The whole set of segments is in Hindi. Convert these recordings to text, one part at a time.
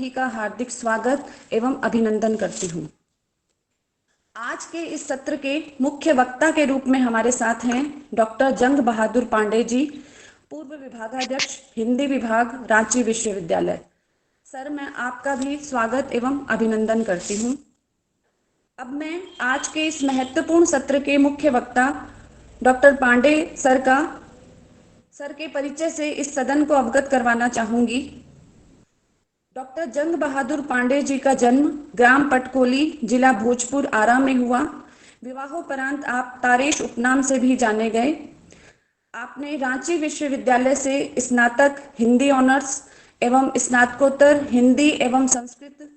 सभी का हार्दिक स्वागत एवं अभिनंदन करती हूँ। आज के इस सत्र के मुख्य वक्ता के रूप में हमारे साथ हैं डॉक्टर जंग बहादुर पांडे जी, पूर्व विभागाध्यक्ष हिंदी विभाग, रांची विश्वविद्यालय। सर, मैं आपका भी स्वागत एवं अभिनंदन करती हूँ। अब मैं आज के इस महत्वपूर्ण सत्र के मुख्य वक्ता डॉक्टर पांडे सर के परिचय से इस सदन को अवगत करवाना चाहूँगी। डॉक्टर जंग बहादुर पांडे जी का जन्म ग्राम पटकोली, जिला भोजपुर, आरा में हुआ। विवाहोपरांत आप तारेश उपनाम से भी जाने गए। आपने रांची विश्वविद्यालय से स्नातक हिंदी ऑनर्स एवं स्नातकोत्तर हिंदी एवं संस्कृत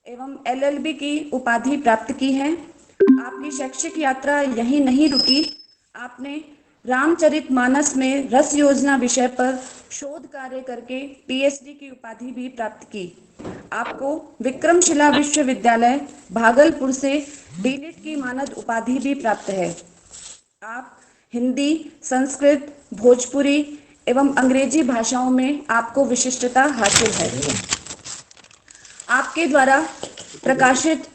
एवं LLB की उपाधि प्राप्त की है। आपकी शैक्षिक यात्रा यहीं नहीं रुकी। आपने रामचरितमानस में रस योजना विषय पर शोध कार्य करके PhD की उपाधि भी प्राप्त की। आपको विक्रमशिला विश्वविद्यालय भागलपुर से डीलिट की मानद उपाधि भी प्राप्त है। आप हिंदी, संस्कृत, भोजपुरी एवं अंग्रेजी भाषाओं में आपको विशिष्टता हासिल है। आपके द्वारा प्रकाशित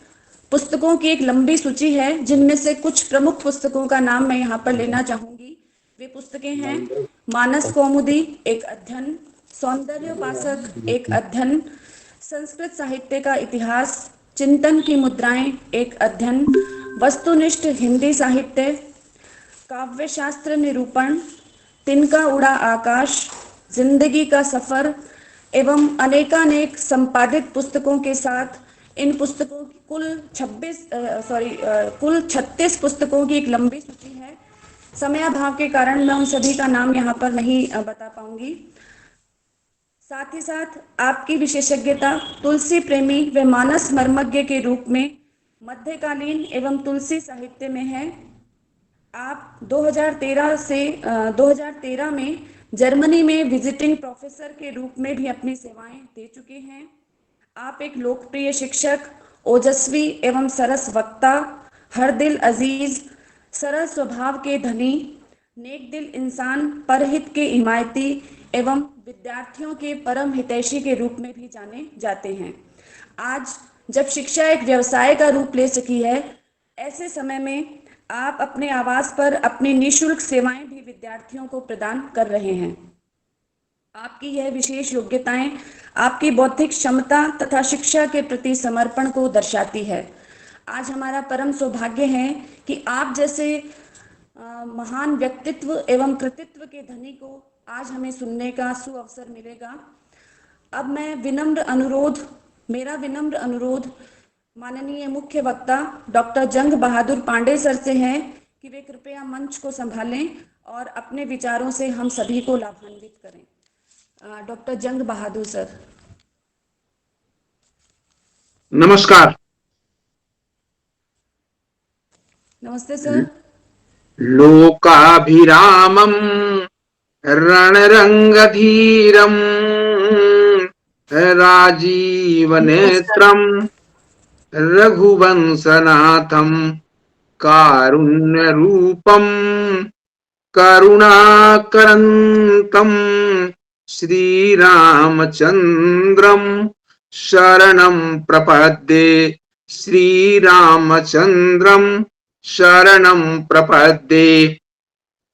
पुस्तकों की एक लंबी सूची है, जिनमें से कुछ प्रमुख पुस्तकों का नाम मैं यहाँ पर लेना चाहूँगी। वे पुस्तकें हैं मानस कौमुदी एक अध्ययन, सौंदर्योपासक एक अध्ययन, संस्कृत साहित्य का इतिहास, चिंतन की मुद्राएं एक अध्ययन, वस्तुनिष्ठ हिंदी साहित्य, काव्यशास्त्र निरूपण, तिनका उड़ा आकाश, जिंदगी का सफर एवं अनेकानेक संपादित पुस्तकों के साथ इन पुस्तकों की कुल 36 पुस्तकों की एक लंबी सूची है। समयाभाव के कारण मैं उन सभी का नाम यहाँ पर नहीं बता पाऊंगी। साथ ही साथ आपकी विशेषज्ञता तुलसी प्रेमी व मानस मर्मज्ञ के रूप में मध्यकालीन एवं तुलसी साहित्य में है। आप 2013 में जर्मनी में विजिटिंग प्रोफेसर के रूप में भी अपनी सेवाएं दे चुके हैं। आप एक लोकप्रिय शिक्षक, ओजस्वी एवं सरस वक्ता, हर दिल अजीज, सरल स्वभाव के धनी, नेक दिल इंसान, परहित के हिमायती एवं विद्यार्थियों के परम हितैषी के रूप में भी जाने जाते हैं। आज जब शिक्षा एक व्यवसाय का रूप ले सकी है, ऐसे समय में आप अपने आवास पर अपनी निःशुल्क सेवाएं भी विद्यार्थियों को प्रदान कर रहे हैं। आपकी यह विशेष योग्यताएं आपकी बौद्धिक क्षमता तथा शिक्षा के प्रति समर्पण को दर्शाती है। आज हमारा परम सौभाग्य है कि आप जैसे महान व्यक्तित्व एवं कृतित्व के धनी को आज हमें सुनने का सुअवसर मिलेगा। अब मैं मेरा विनम्र अनुरोध माननीय मुख्य वक्ता डॉक्टर जंग बहादुर पांडे सर से है कि वे कृपया मंच को संभालें और अपने विचारों से हम सभी को लाभान्वित करें। डॉक्टर जंग बहादुर सर। नमस्कार। नमस्ते सर। लोकाभिरामं रणरंगधीरं राजीवनेत्रं रघुवंशनाथं कारुण्यरूपं करुणाकरन्तं श्रीरामचन्द्रं शरणं प्रपद्ये। श्रीरामचन्द्रं शरणं प्रपद्ये।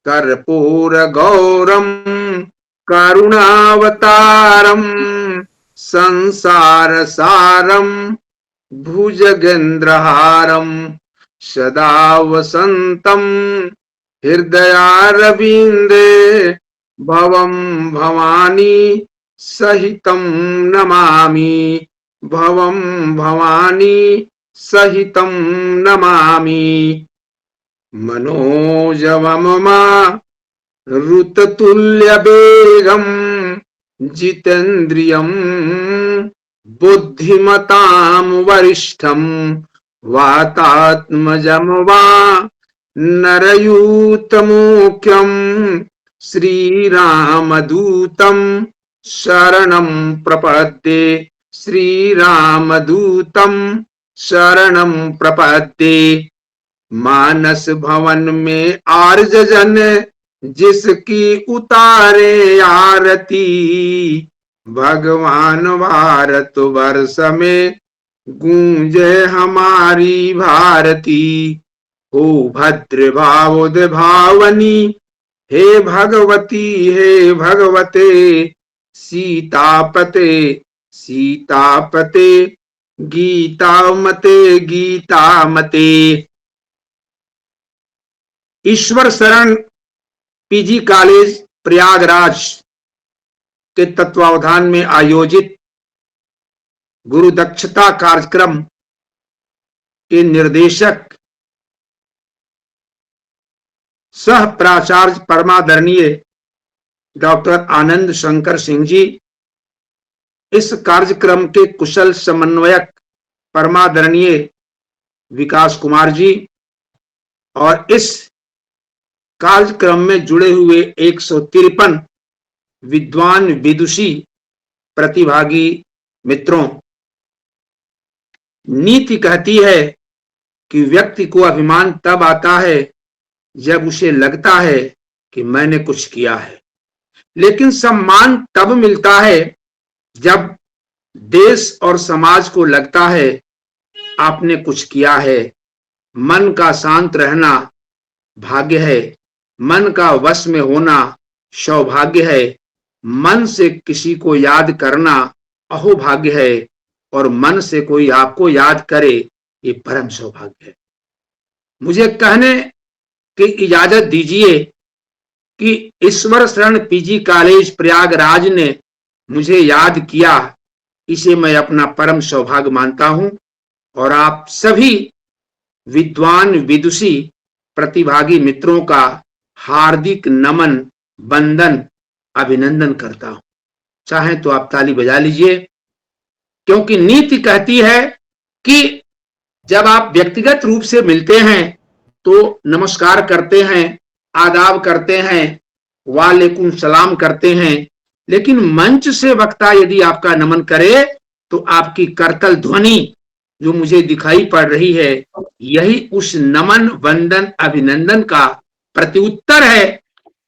कर्पूरगौरं करुणावतारं संसारसारं भुजगेन्द्रहारं सदा वसन्तं हृदयारविन्दे भवं भवानी सहितं नमामि। भवं भवानी सहितं नमामि। मनोजवममा ऋततुल्यवेगं जितेन्द्रियं बुद्धिमतां वरिष्ठं वातात्मजं वा नरयूतमुख्यं श्रीरामदूतं शरणं प्रपद्ये। श्रीरामदूतं शरणं प्रपद्ये। मानस भवन में आर्ज जन जिसकी उतारे आरती, भगवान भारत वर्ष में गूंजे हमारी भारती। हो भद्र भावोद भावनी, हे भगवती हे भगवते, सीतापते सीतापते, गीतामते गीतामते। ईश्वर शरण पीजी कॉलेज प्रयागराज के तत्वावधान में आयोजित गुरु दक्षता कार्यक्रम के निर्देशक सह प्राचार्य परमादरणीय डॉक्टर आनंद शंकर सिंह जी, इस कार्यक्रम के कुशल समन्वयक परमादरणीय विकास कुमार जी और इस कार्यक्रम में जुड़े हुए 153 विद्वान विदुषी प्रतिभागी मित्रों, नीति कहती है कि व्यक्ति को अभिमान तब आता है जब उसे लगता है कि मैंने कुछ किया है, लेकिन सम्मान तब मिलता है जब देश और समाज को लगता है आपने कुछ किया है। मन का शांत रहना भाग्य है, मन का वश में होना सौभाग्य है, मन से किसी को याद करना अहोभाग्य है और मन से कोई आपको याद करे ये परम सौभाग्य है। मुझे कहने की इजाजत दीजिए कि ईश्वर शरण पीजी कॉलेज प्रयागराज ने मुझे याद किया, इसे मैं अपना परम सौभाग्य मानता हूं और आप सभी विद्वान विदुषी प्रतिभागी मित्रों का हार्दिक नमन, वंदन, अभिनंदन करता हूं। चाहे तो आप ताली बजा लीजिए, क्योंकि नीति कहती है कि जब आप व्यक्तिगत रूप से मिलते हैं तो नमस्कार करते हैं, आदाब करते हैं, वालेकुम सलाम करते हैं, लेकिन मंच से वक्ता यदि आपका नमन करे तो आपकी करतल ध्वनि जो मुझे दिखाई पड़ रही है, यही उस नमन, वंदन, अभिनंदन का प्रत्युत्तर है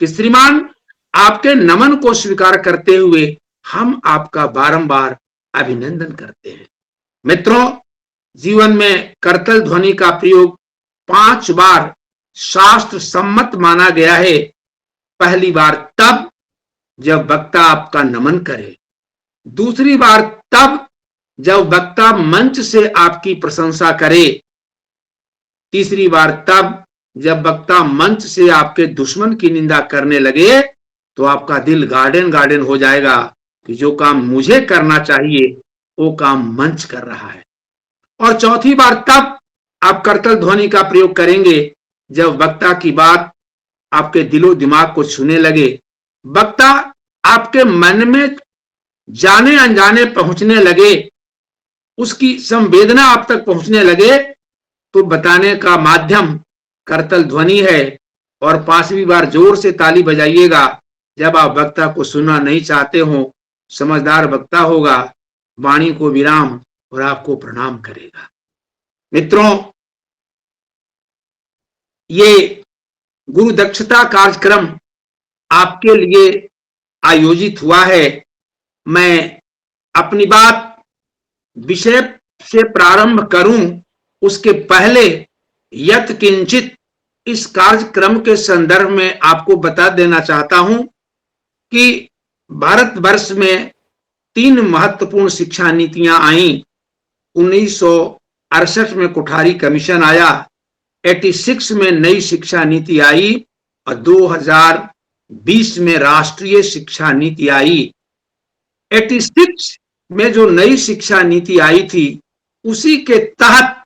कि श्रीमान आपके नमन को स्वीकार करते हुए हम आपका बारंबार अभिनंदन करते हैं। मित्रों, जीवन में करतल ध्वनि का प्रयोग 5 बार शास्त्र सम्मत माना गया है। पहली बार तब जब वक्ता आपका नमन करे, दूसरी बार तब जब वक्ता मंच से आपकी प्रशंसा करे, तीसरी बार तब जब वक्ता मंच से आपके दुश्मन की निंदा करने लगे तो आपका दिल गार्डन गार्डन हो जाएगा कि जो काम मुझे करना चाहिए वो काम मंच कर रहा है। और चौथी बार तब आप करतल ध्वनि का प्रयोग करेंगे जब वक्ता की बात आपके दिलो दिमाग को छूने लगे, वक्ता आपके मन में जाने अनजाने पहुंचने लगे, उसकी संवेदना आप तक पहुंचने लगे, तो बताने का माध्यम करतल ध्वनि है। और 5वीं बार जोर से ताली बजाइएगा जब आप वक्ता को सुनना नहीं चाहते हो। समझदार वक्ता होगा, वाणी को विराम और आपको प्रणाम करेगा। मित्रों, ये गुरु दक्षता कार्यक्रम आपके लिए आयोजित हुआ है। मैं अपनी बात विषय से प्रारंभ करूं उसके पहले यत् किंचित इस कार्यक्रम के संदर्भ में आपको बता देना चाहता हूं कि भारतवर्ष में 3 महत्वपूर्ण शिक्षा नीतियां आईं। 1968 में कोठारी कमीशन आया, 86 में नई शिक्षा नीति आई और 2020 में राष्ट्रीय शिक्षा नीति आई। 86 में जो नई शिक्षा नीति आई थी उसी के तहत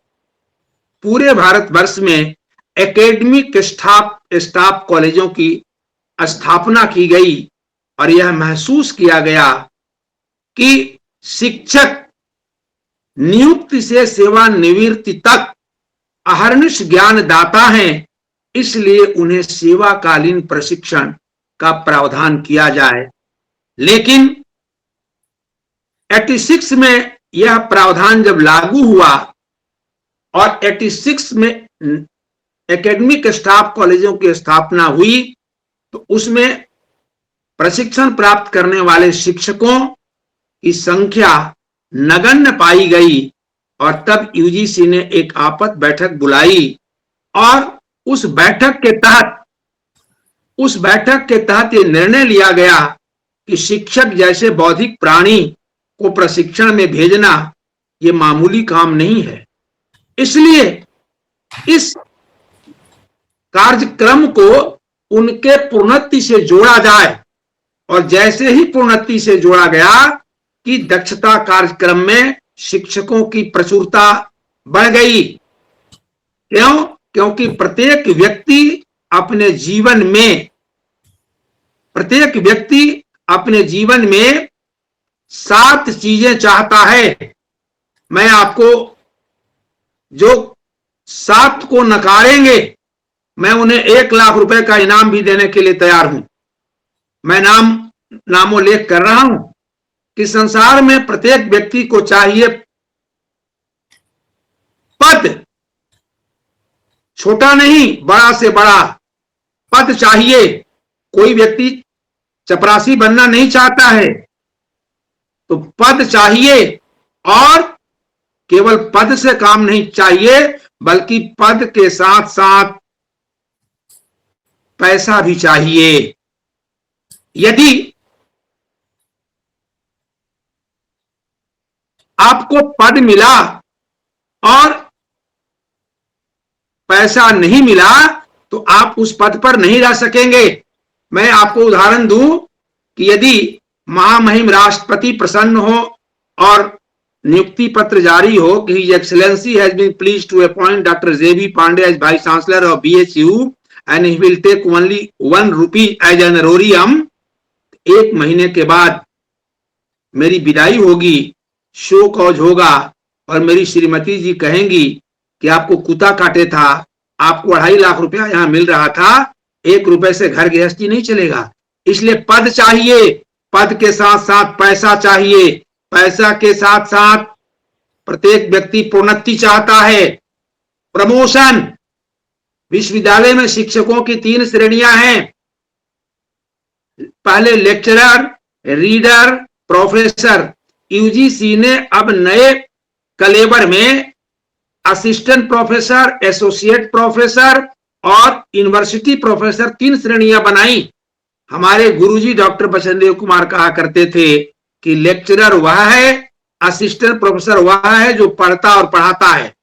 पूरे भारतवर्ष में एकेडमिक स्टाफ कॉलेजों की स्थापना की गई और यह महसूस किया गया कि शिक्षक नियुक्ति से सेवानिवृत्ति तक अहर्निश ज्ञानदाता हैं, इसलिए उन्हें सेवाकालीन प्रशिक्षण का प्रावधान किया जाए। लेकिन 86 में यह प्रावधान जब लागू हुआ और 86 में एकेडमिक स्टाफ कॉलेजों की स्थापना हुई तो उसमें प्रशिक्षण प्राप्त करने वाले शिक्षकों की संख्या नगण्य पाई गई और तब यूजीसी ने एक आपात बैठक बुलाई और उस बैठक के तहत ये निर्णय लिया गया कि शिक्षक जैसे बौद्धिक प्राणी को प्रशिक्षण में भेजना ये मामूली काम नहीं है। इसलिए इस कार्यक्रम को उनके प्रोन्नति से जोड़ा जाए और जैसे ही प्रोन्नति से जोड़ा गया कि दक्षता कार्यक्रम में शिक्षकों की प्रचुरता बढ़ गई। क्यों? क्योंकि प्रत्येक व्यक्ति अपने जीवन में 7 चीजें चाहता है। मैं आपको जो 7 को नकारेंगे मैं उन्हें 1 लाख रुपए का इनाम भी देने के लिए तैयार हूं। मैं नामोल्लेख कर रहा हूं कि संसार में प्रत्येक व्यक्ति को चाहिए पद, छोटा नहीं बड़ा से बड़ा पद चाहिए। कोई व्यक्ति चपरासी बनना नहीं चाहता है, तो पद चाहिए और केवल पद से काम नहीं चाहिए बल्कि पद के साथ साथ पैसा भी चाहिए। यदि आपको पद मिला और पैसा नहीं मिला तो आप उस पद पर नहीं रह सकेंगे। मैं आपको उदाहरण दूं कि यदि महामहिम राष्ट्रपति प्रसन्न हो और नियुक्ति पत्र जारी हो कि His Excellency has been pleased to appoint Dr. J.B. Pandey as Vice Chancellor of BHU and he will take only 1 rupee as an honorarium, 1 महीने के बाद मेरी विदाई होगी, शो कॉज होगा और मेरी श्रीमती जी कहेंगी कि आपको कुत्ता काटे था, आपको 2.5 लाख रुपया यहां मिल रहा था, 1 रुपए से घर गृहस्थी नहीं चलेगा। इसलिए पद चाहिए, पद के साथ साथ पैसा चाहिए, पैसा के साथ साथ प्रत्येक व्यक्ति प्रोन्नति चाहता है, प्रमोशन। विश्वविद्यालय में शिक्षकों की 3 श्रेणियां हैं, पहले लेक्चरर, रीडर, प्रोफेसर। यूजीसी ने अब नए कलेवर में असिस्टेंट प्रोफेसर, एसोसिएट प्रोफेसर और यूनिवर्सिटी प्रोफेसर 3 श्रेणियां बनाई। हमारे गुरुजी डॉक्टर बचनदेव कुमार कहा करते थे कि लेक्चरर वह है, असिस्टेंट प्रोफेसर वह है जो पढ़ता और पढ़ाता है,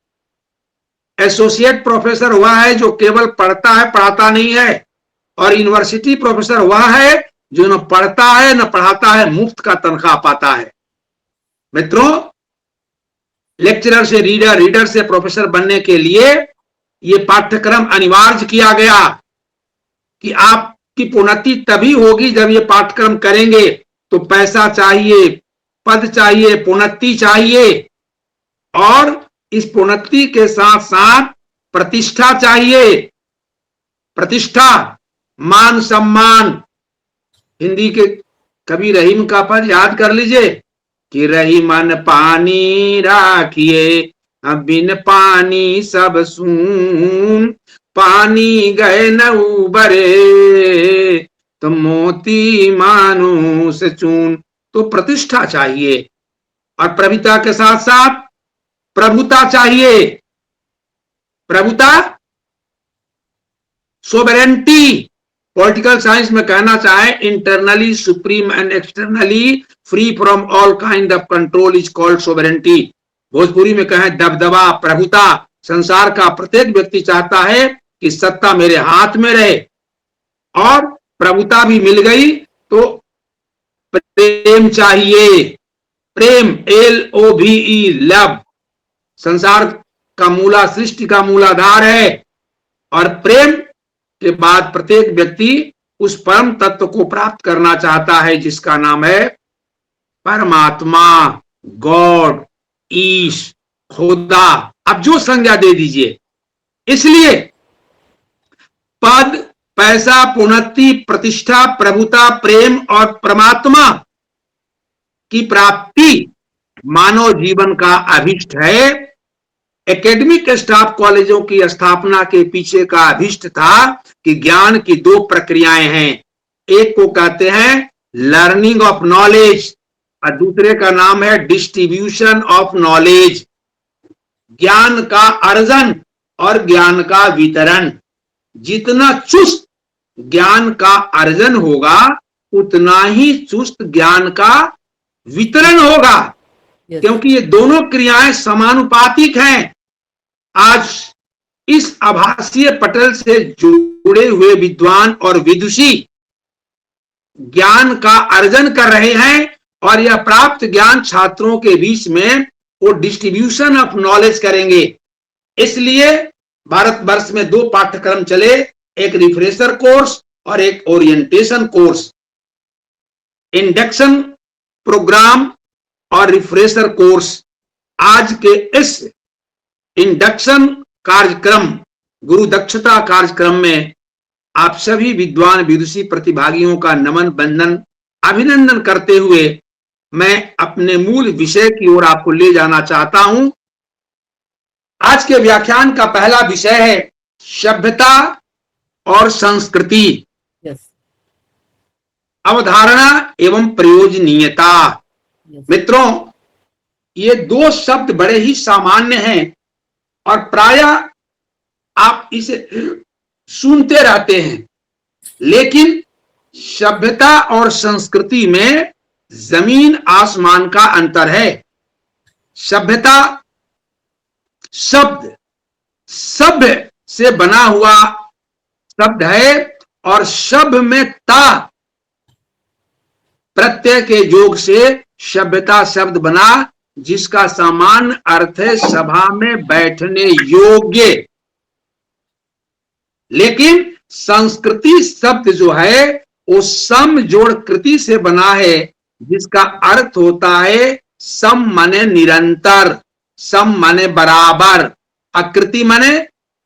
एसोसिएट प्रोफेसर वह है जो केवल पढ़ता है पढ़ाता नहीं है, और यूनिवर्सिटी प्रोफेसर वह है जो न पढ़ता है न पढ़ाता है, मुफ्त का तनख्वाह पाता है। मित्रों, लेक्चरर से रीडर, रीडर से प्रोफेसर बनने के लिए यह पाठ्यक्रम अनिवार्य किया गया कि आपकी प्रोन्नति तभी होगी जब ये पाठ्यक्रम करेंगे। तो पैसा चाहिए, पद चाहिए, प्रोन्नति चाहिए और इस प्रोन्नति के साथ साथ प्रतिष्ठा चाहिए। प्रतिष्ठा, मान सम्मान। हिंदी के कवि रहीम का पद याद कर लीजिए कि रही मन पानी राखिए, अब बिन पानी सब सून, पानी गए न उबरे तो मोती मानुष चून। तो प्रतिष्ठा चाहिए और प्रभुता के साथ साथ प्रभुता चाहिए। प्रभुता, सोवरेंटी, पॉलिटिकल साइंस में कहना चाहे internally supreme and externally free from all kind of control is called sovereignty. Bhojpuri में कहें दबदबा, प्रभुता। संसार का प्रत्येक व्यक्ति चाहता है कि सत्ता मेरे हाथ में रहे और प्रभुता भी मिल गई तो प्रेम चाहिए। प्रेम, LOVE, लव, संसार का मूला, सृष्टि का मूलाधार है और प्रेम के बाद प्रत्येक व्यक्ति उस परम तत्व को प्राप्त करना चाहता है जिसका नाम है परमात्मा, गॉड, ईश, खुदा। अब जो संज्ञा दे दीजिए। इसलिए पद, पैसा, प्रोन्नति, प्रतिष्ठा, प्रभुता, प्रेम और परमात्मा की प्राप्ति मानव जीवन का अभिष्ट है। एकेडमिक स्टाफ कॉलेजों की स्थापना के पीछे का अभिष्ट था कि ज्ञान की 2 प्रक्रियाएं हैं। एक को कहते हैं लर्निंग ऑफ नॉलेज और दूसरे का नाम है डिस्ट्रीब्यूशन ऑफ नॉलेज, ज्ञान का अर्जन और ज्ञान का वितरण। जितना चुस्त ज्ञान का अर्जन होगा उतना ही चुस्त ज्ञान का वितरण होगा, क्योंकि ये दोनों क्रियाएं समानुपातिक हैं। आज इस आभासीय पटल से जुड़े हुए विद्वान और विदुषी ज्ञान का अर्जन कर रहे हैं और यह प्राप्त ज्ञान छात्रों के बीच में वो डिस्ट्रीब्यूशन ऑफ नॉलेज करेंगे। इसलिए भारतवर्ष में 2 पाठ्यक्रम चले, एक रिफ्रेशर कोर्स और एक ओरिएंटेशन कोर्स। इंडक्शन प्रोग्राम और रिफ्रेशर कोर्स। आज के इस इंडक्शन कार्यक्रम, गुरु दक्षता कार्यक्रम में आप सभी विद्वान विदुषी प्रतिभागियों का नमन बंदन अभिनंदन करते हुए मैं अपने मूल विषय की ओर आपको ले जाना चाहता हूं। आज के व्याख्यान का पहला विषय है सभ्यता और संस्कृति, अवधारणा एवं प्रयोजनीयता। मित्रों, ये 2 शब्द बड़े ही सामान्य हैं और प्रायः आप इसे सुनते रहते हैं, लेकिन सभ्यता और संस्कृति में जमीन आसमान का अंतर है। सभ्यता शब्द सभ्य से बना हुआ शब्द है और सभ्य में ता प्रत्यय के योग से सभ्यता शब्द बना, जिसका सामान्य अर्थ है सभा में बैठने योग्य। लेकिन संस्कृति शब्द जो है वो सम जोड़ कृति से बना है, जिसका अर्थ होता है सम माने निरंतर, सम माने बराबर, आकृति माने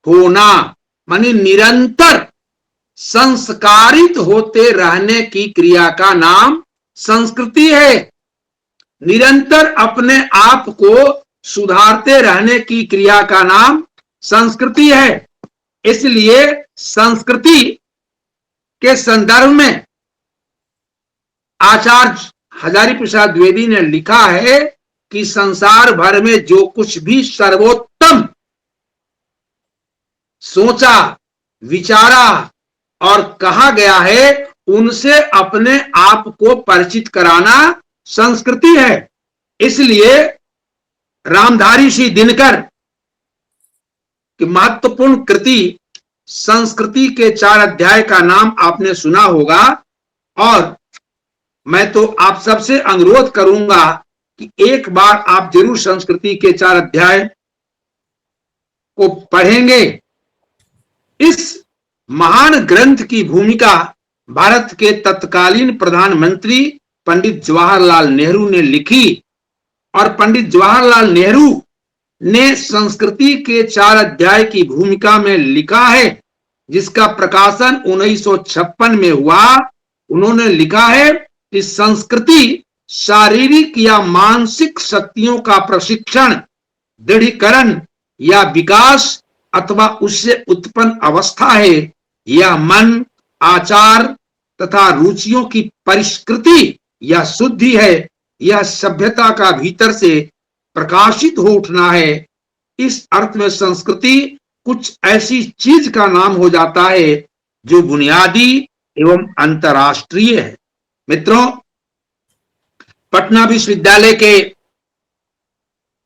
होना, माने निरंतर संस्कारित होते रहने की क्रिया का नाम संस्कृति है। निरंतर अपने आप को सुधारते रहने की क्रिया का नाम संस्कृति है। इसलिए संस्कृति के संदर्भ में आचार्य हजारी प्रसाद द्विवेदी ने लिखा है कि संसार भर में जो कुछ भी सर्वोत्तम सोचा, विचारा और कहा गया है, उनसे अपने आप को परिचित कराना संस्कृति है। इसलिए रामधारी श्री दिनकर की महत्वपूर्ण कृति संस्कृति के 4 अध्याय का नाम आपने सुना होगा, और मैं तो आप सबसे अनुरोध करूंगा कि एक बार आप जरूर संस्कृति के 4 अध्याय को पढ़ेंगे। इस महान ग्रंथ की भूमिका भारत के तत्कालीन प्रधानमंत्री पंडित जवाहरलाल नेहरू ने लिखी, और पंडित जवाहरलाल नेहरू ने संस्कृति के 4 अध्याय की भूमिका में लिखा है, जिसका प्रकाशन 1956 में हुआ। उन्होंने लिखा है कि संस्कृति शारीरिक या मानसिक शक्तियों का प्रशिक्षण, दृढ़ीकरण या विकास अथवा उससे उत्पन्न अवस्था है। यह मन, आचार तथा रुचियों की परिष्कृति या शुद्धि है। यह सभ्यता का भीतर से प्रकाशित हो उठना है। इस अर्थ में संस्कृति कुछ ऐसी चीज का नाम हो जाता है जो बुनियादी एवं अंतरराष्ट्रीय है। मित्रों, पटना विश्वविद्यालय के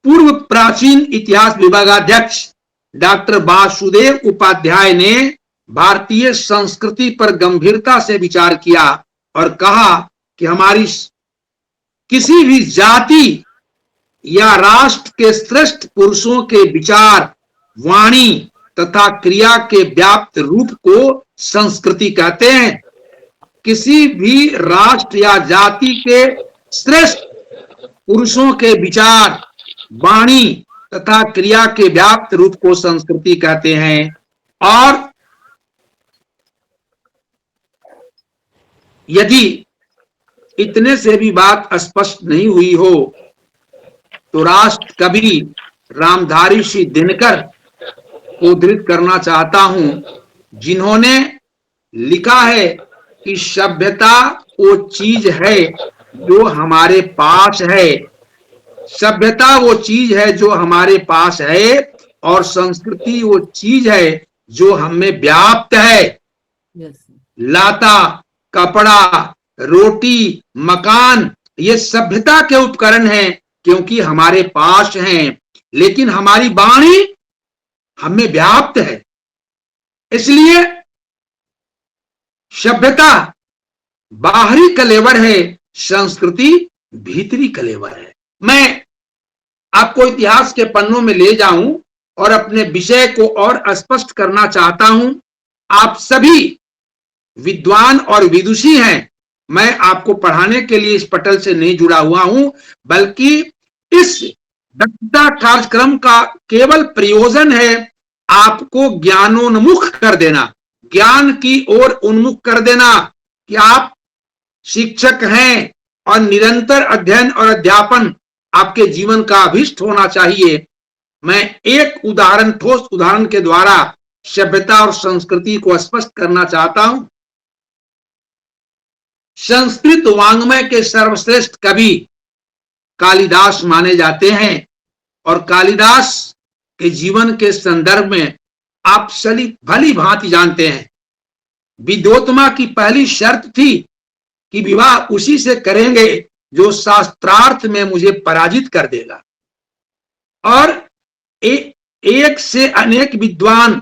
पूर्व प्राचीन इतिहास विभागाध्यक्ष डॉक्टर वासुदेव उपाध्याय ने भारतीय संस्कृति पर गंभीरता से विचार किया और कहा कि हमारी किसी भी जाति या राष्ट्र के श्रेष्ठ पुरुषों के विचार, वाणी तथा क्रिया के व्याप्त रूप को संस्कृति कहते हैं। किसी भी राष्ट्र या जाति के श्रेष्ठ पुरुषों के विचार, वाणी तथा क्रिया के व्याप्त रूप को संस्कृति कहते हैं। और यदि इतने से भी बात स्पष्ट नहीं हुई हो तो राष्ट्र कवि रामधारी श्री दिनकर को उद्धृत करना चाहता हूं, जिन्होंने लिखा है कि सभ्यता वो चीज है जो हमारे पास है। सभ्यता वो चीज है जो हमारे पास है, और संस्कृति वो चीज है जो हम में व्याप्त है। यस। लाता, कपड़ा, रोटी, मकान, ये सभ्यता के उपकरण हैं क्योंकि हमारे पास हैं, लेकिन हमारी वाणी हमें व्याप्त है। इसलिए सभ्यता बाहरी कलेवर है, संस्कृति भीतरी कलेवर है। मैं आपको इतिहास के पन्नों में ले जाऊं और अपने विषय को और स्पष्ट करना चाहता हूं। आप सभी विद्वान और विदुषी हैं। मैं आपको पढ़ाने के लिए इस पटल से नहीं जुड़ा हुआ हूं, बल्कि इस दक्षता कार्यक्रम का केवल प्रयोजन है आपको ज्ञानोन्मुख कर देना, ज्ञान की ओर उन्मुख कर देना कि आप शिक्षक हैं और निरंतर अध्ययन और अध्यापन आपके जीवन का अभिष्ट होना चाहिए। मैं एक उदाहरण, ठोस उदाहरण के द्वारा सभ्यता और संस्कृति को स्पष्ट करना चाहता हूं। संस्कृत वांग्मय के सर्वश्रेष्ठ कवि कालिदास माने जाते हैं, और कालिदास के जीवन के संदर्भ में आप भली भांति जानते हैं। विद्योत्तमा की पहली शर्त थी कि विवाह उसी से करेंगे जो शास्त्रार्थ में मुझे पराजित कर देगा। और एक से अनेक विद्वान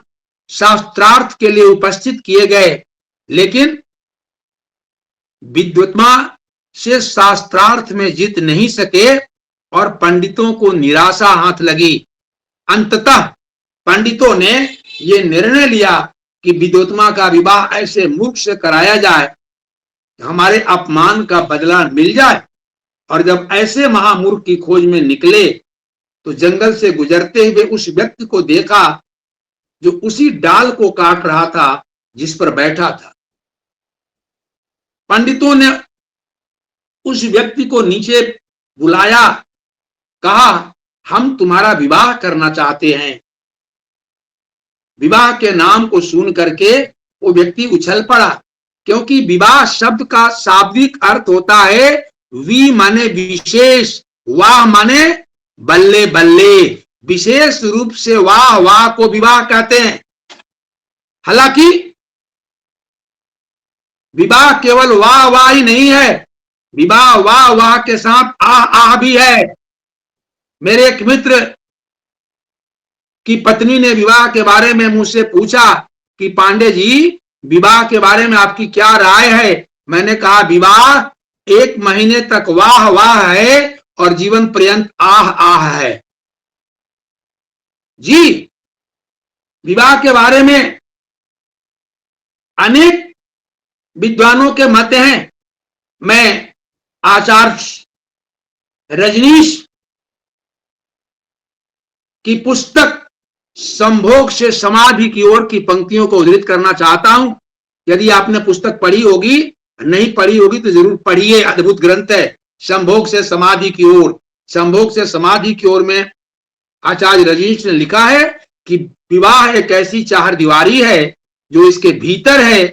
शास्त्रार्थ के लिए उपस्थित किए गए, लेकिन विद्योत्तमा से शास्त्रार्थ में जीत नहीं सके और पंडितों को निराशा हाथ लगी। अंततः पंडितों ने यह निर्णय लिया कि विद्योत्तमा का विवाह ऐसे मूर्ख से कराया जाए, हमारे अपमान का बदला मिल जाए। और जब ऐसे महामूर्ख की खोज में निकले तो जंगल से गुजरते हुए उस व्यक्ति को देखा जो उसी डाल को काट रहा था जिस पर बैठा था। पंडितों ने उस व्यक्ति को नीचे बुलाया, कहा हम तुम्हारा विवाह करना चाहते हैं। विवाह के नाम को सुन करके वो व्यक्ति उछल पड़ा, क्योंकि विवाह शब्द का शाब्दिक अर्थ होता है वी माने विशेष, वाह माने बल्ले बल्ले। विशेष रूप से वाह वाह को विवाह कहते हैं। हालांकि विवाह केवल वाह वाह ही नहीं है, विवाह वाह वाह के साथ आह आह भी है। मेरे एक मित्र की पत्नी ने विवाह के बारे में मुझसे पूछा कि पांडे जी, विवाह के बारे में आपकी क्या राय है। मैंने कहा विवाह 1 महीने तक वाह वाह है और जीवन पर्यंत आह आह है। जी, विवाह के बारे में अनेक विद्वानों के मत हैं। मैं आचार्य रजनीश की पुस्तक संभोग से समाधि की ओर की पंक्तियों को उद्धृत करना चाहता हूं। यदि आपने पुस्तक पढ़ी होगी, नहीं पढ़ी होगी तो जरूर पढ़िए, अद्भुत ग्रंथ है संभोग से समाधि की ओर। संभोग से समाधि की ओर में आचार्य रजनीश ने लिखा है कि विवाह एक ऐसी चार दीवारी है, जो इसके भीतर है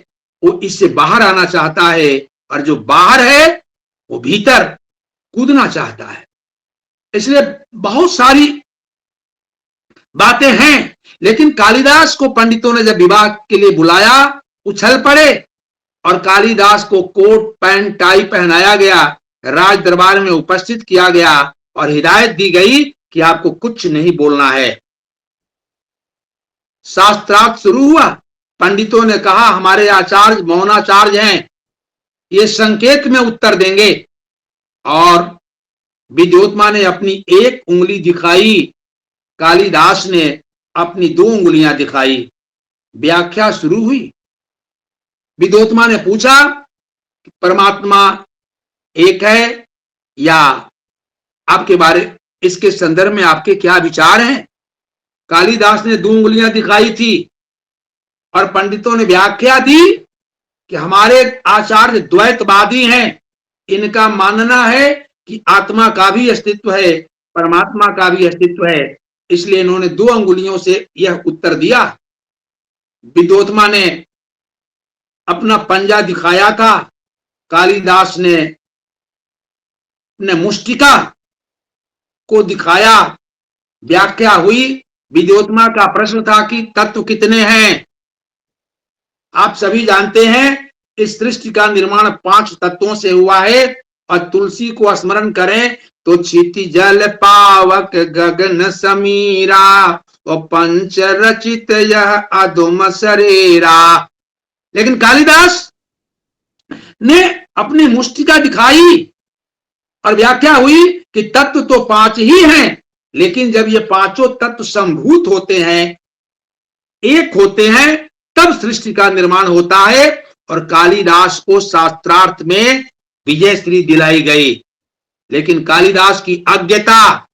वो इससे बाहर आना चाहता है, और जो बाहर है वो भीतर कूदना चाहता है। इसलिए बहुत सारी बातें हैं, लेकिन कालिदास को पंडितों ने जब विवाह के लिए बुलाया, उछल पड़े और कालिदास को कोट पैंट टाई पहनाया गया, राज दरबार में उपस्थित किया गया और हिदायत दी गई कि आपको कुछ नहीं बोलना है। शास्त्रार्थ शुरू हुआ। पंडितों ने कहा हमारे आचार्य मौनाचार्य हैं, ये संकेत में उत्तर देंगे। और विद्योत्तमा ने अपनी एक उंगली दिखाई, कालिदास ने अपनी 2 उंगलियां दिखाई। व्याख्या शुरू हुई। विद्योत्तमा ने पूछा परमात्मा एक है या आपके बारे, इसके संदर्भ में आपके क्या विचार हैं। कालिदास ने 2 उंगलियां दिखाई थी और पंडितों ने व्याख्या दी कि हमारे आचार्य द्वैतवादी हैं, इनका मानना है कि आत्मा का भी अस्तित्व है, परमात्मा का भी अस्तित्व है। इसलिए इन्होंने 2 अंगुलियों से यह उत्तर दिया। विद्योत्तमा ने अपना पंजा दिखाया था, कालिदास ने ने मुष्टिका को दिखाया, व्याख्या हुई। विद्योत्मा का प्रश्न था कि तत्व कितने हैं। आप सभी जानते हैं इस सृष्टि का निर्माण 5 तत्वों से हुआ है। और तुलसी को स्मरण करें तो क्षिति जल पावक गगन समीरा और पंच रचित यह अधुम शरीरा। लेकिन कालिदास ने अपनी मुष्टिका दिखाई और व्याख्या हुई कि तत्व तो 5 ही हैं, लेकिन जब ये पांचों तत्व संभूत होते हैं, एक होते हैं, तब सृष्टि का निर्माण होता है। और कालिदास को शास्त्रार्थ में विजय श्री दिलाई गई। लेकिन कालिदास की अज्ञता,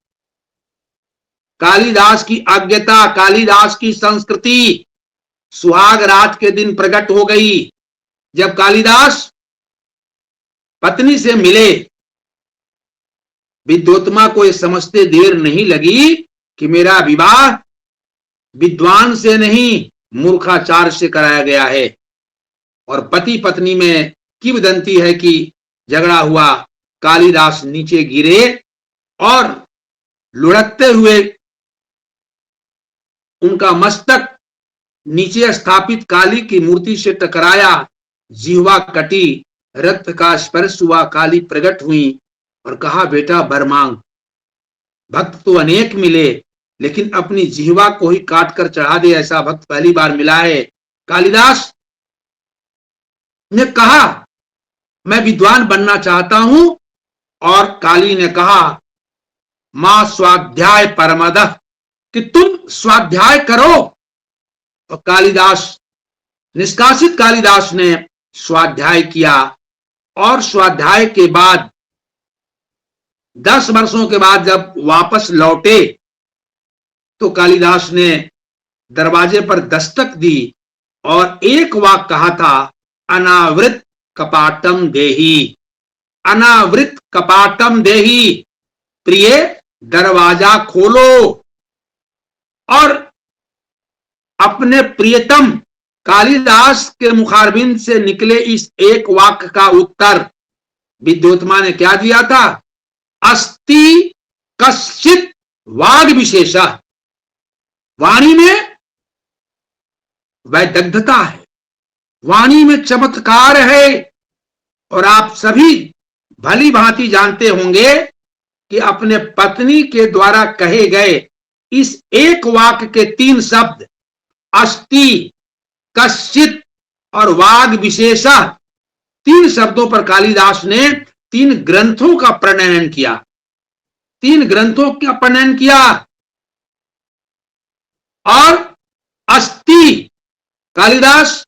कालिदास की संस्कृति सुहाग रात के दिन प्रकट हो गई। जब कालिदास पत्नी से मिले, विद्योत्मा को यह समझते देर नहीं लगी कि मेरा विवाह विद्वान से नहीं मूर्खाचार से कराया गया है। और पति पत्नी में किंवदंती है कि झगड़ा हुआ, कालिदास नीचे गिरे और लुढ़कते हुए उनका मस्तक नीचे स्थापित काली की मूर्ति से टकराया। जिह्वा कटी, रक्त का स्पर्श हुआ, काली प्रकट हुई और कहा, बेटा वर मांग। भक्त तो अनेक मिले, लेकिन अपनी जिह्वा को ही काट कर चढ़ा दे ऐसा भक्त पहली बार मिला है। कालिदास ने कहा, मैं विद्वान बनना चाहता हूं। और काली ने कहा, मां स्वाध्याय परमदः, कि तुम स्वाध्याय करो। और कालिदास, निष्कासित कालिदास ने स्वाध्याय किया। और स्वाध्याय के बाद 10 वर्षों के बाद जब वापस लौटे तो कालिदास ने दरवाजे पर दस्तक दी और एक वाक्य कहा था, अनावृत कपाटम देहि, अनावृत कपाटम देहि, प्रिय दरवाजा खोलो। और अपने प्रियतम कालिदास के मुखारबिंद से निकले इस एक वाक्य का उत्तर विद्योत्मा ने क्या दिया था, अस्ति कश्चित वाग विशेषः। वाणी में वैदग्धता है, वाणी में चमत्कार है। और आप सभी भली भांति जानते होंगे कि अपने पत्नी के द्वारा कहे गए इस एक वाक्य के 3 शब्द अस्ति, कश्चित और वाग विशेषः, 3 शब्दों पर कालिदास ने 3 ग्रंथों का प्रणयन किया। 3 ग्रंथों का प्रणयन किया। और अस्ति, कालिदास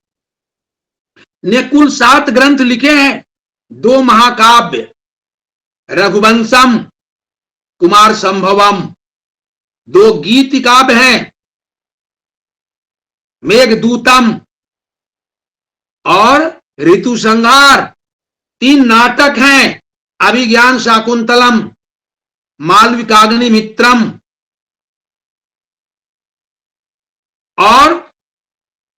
ने कुल 7 ग्रंथ लिखे हैं। 2 महाकाव्य, रघुवंशम, कुमार संभवम, 2 गीति काव्य हैं, मेघदूतम और ऋतु संहार, 3 नाटक हैं, अभिज्ञान शाकुंतलम, मालविकाग्नि मित्रम और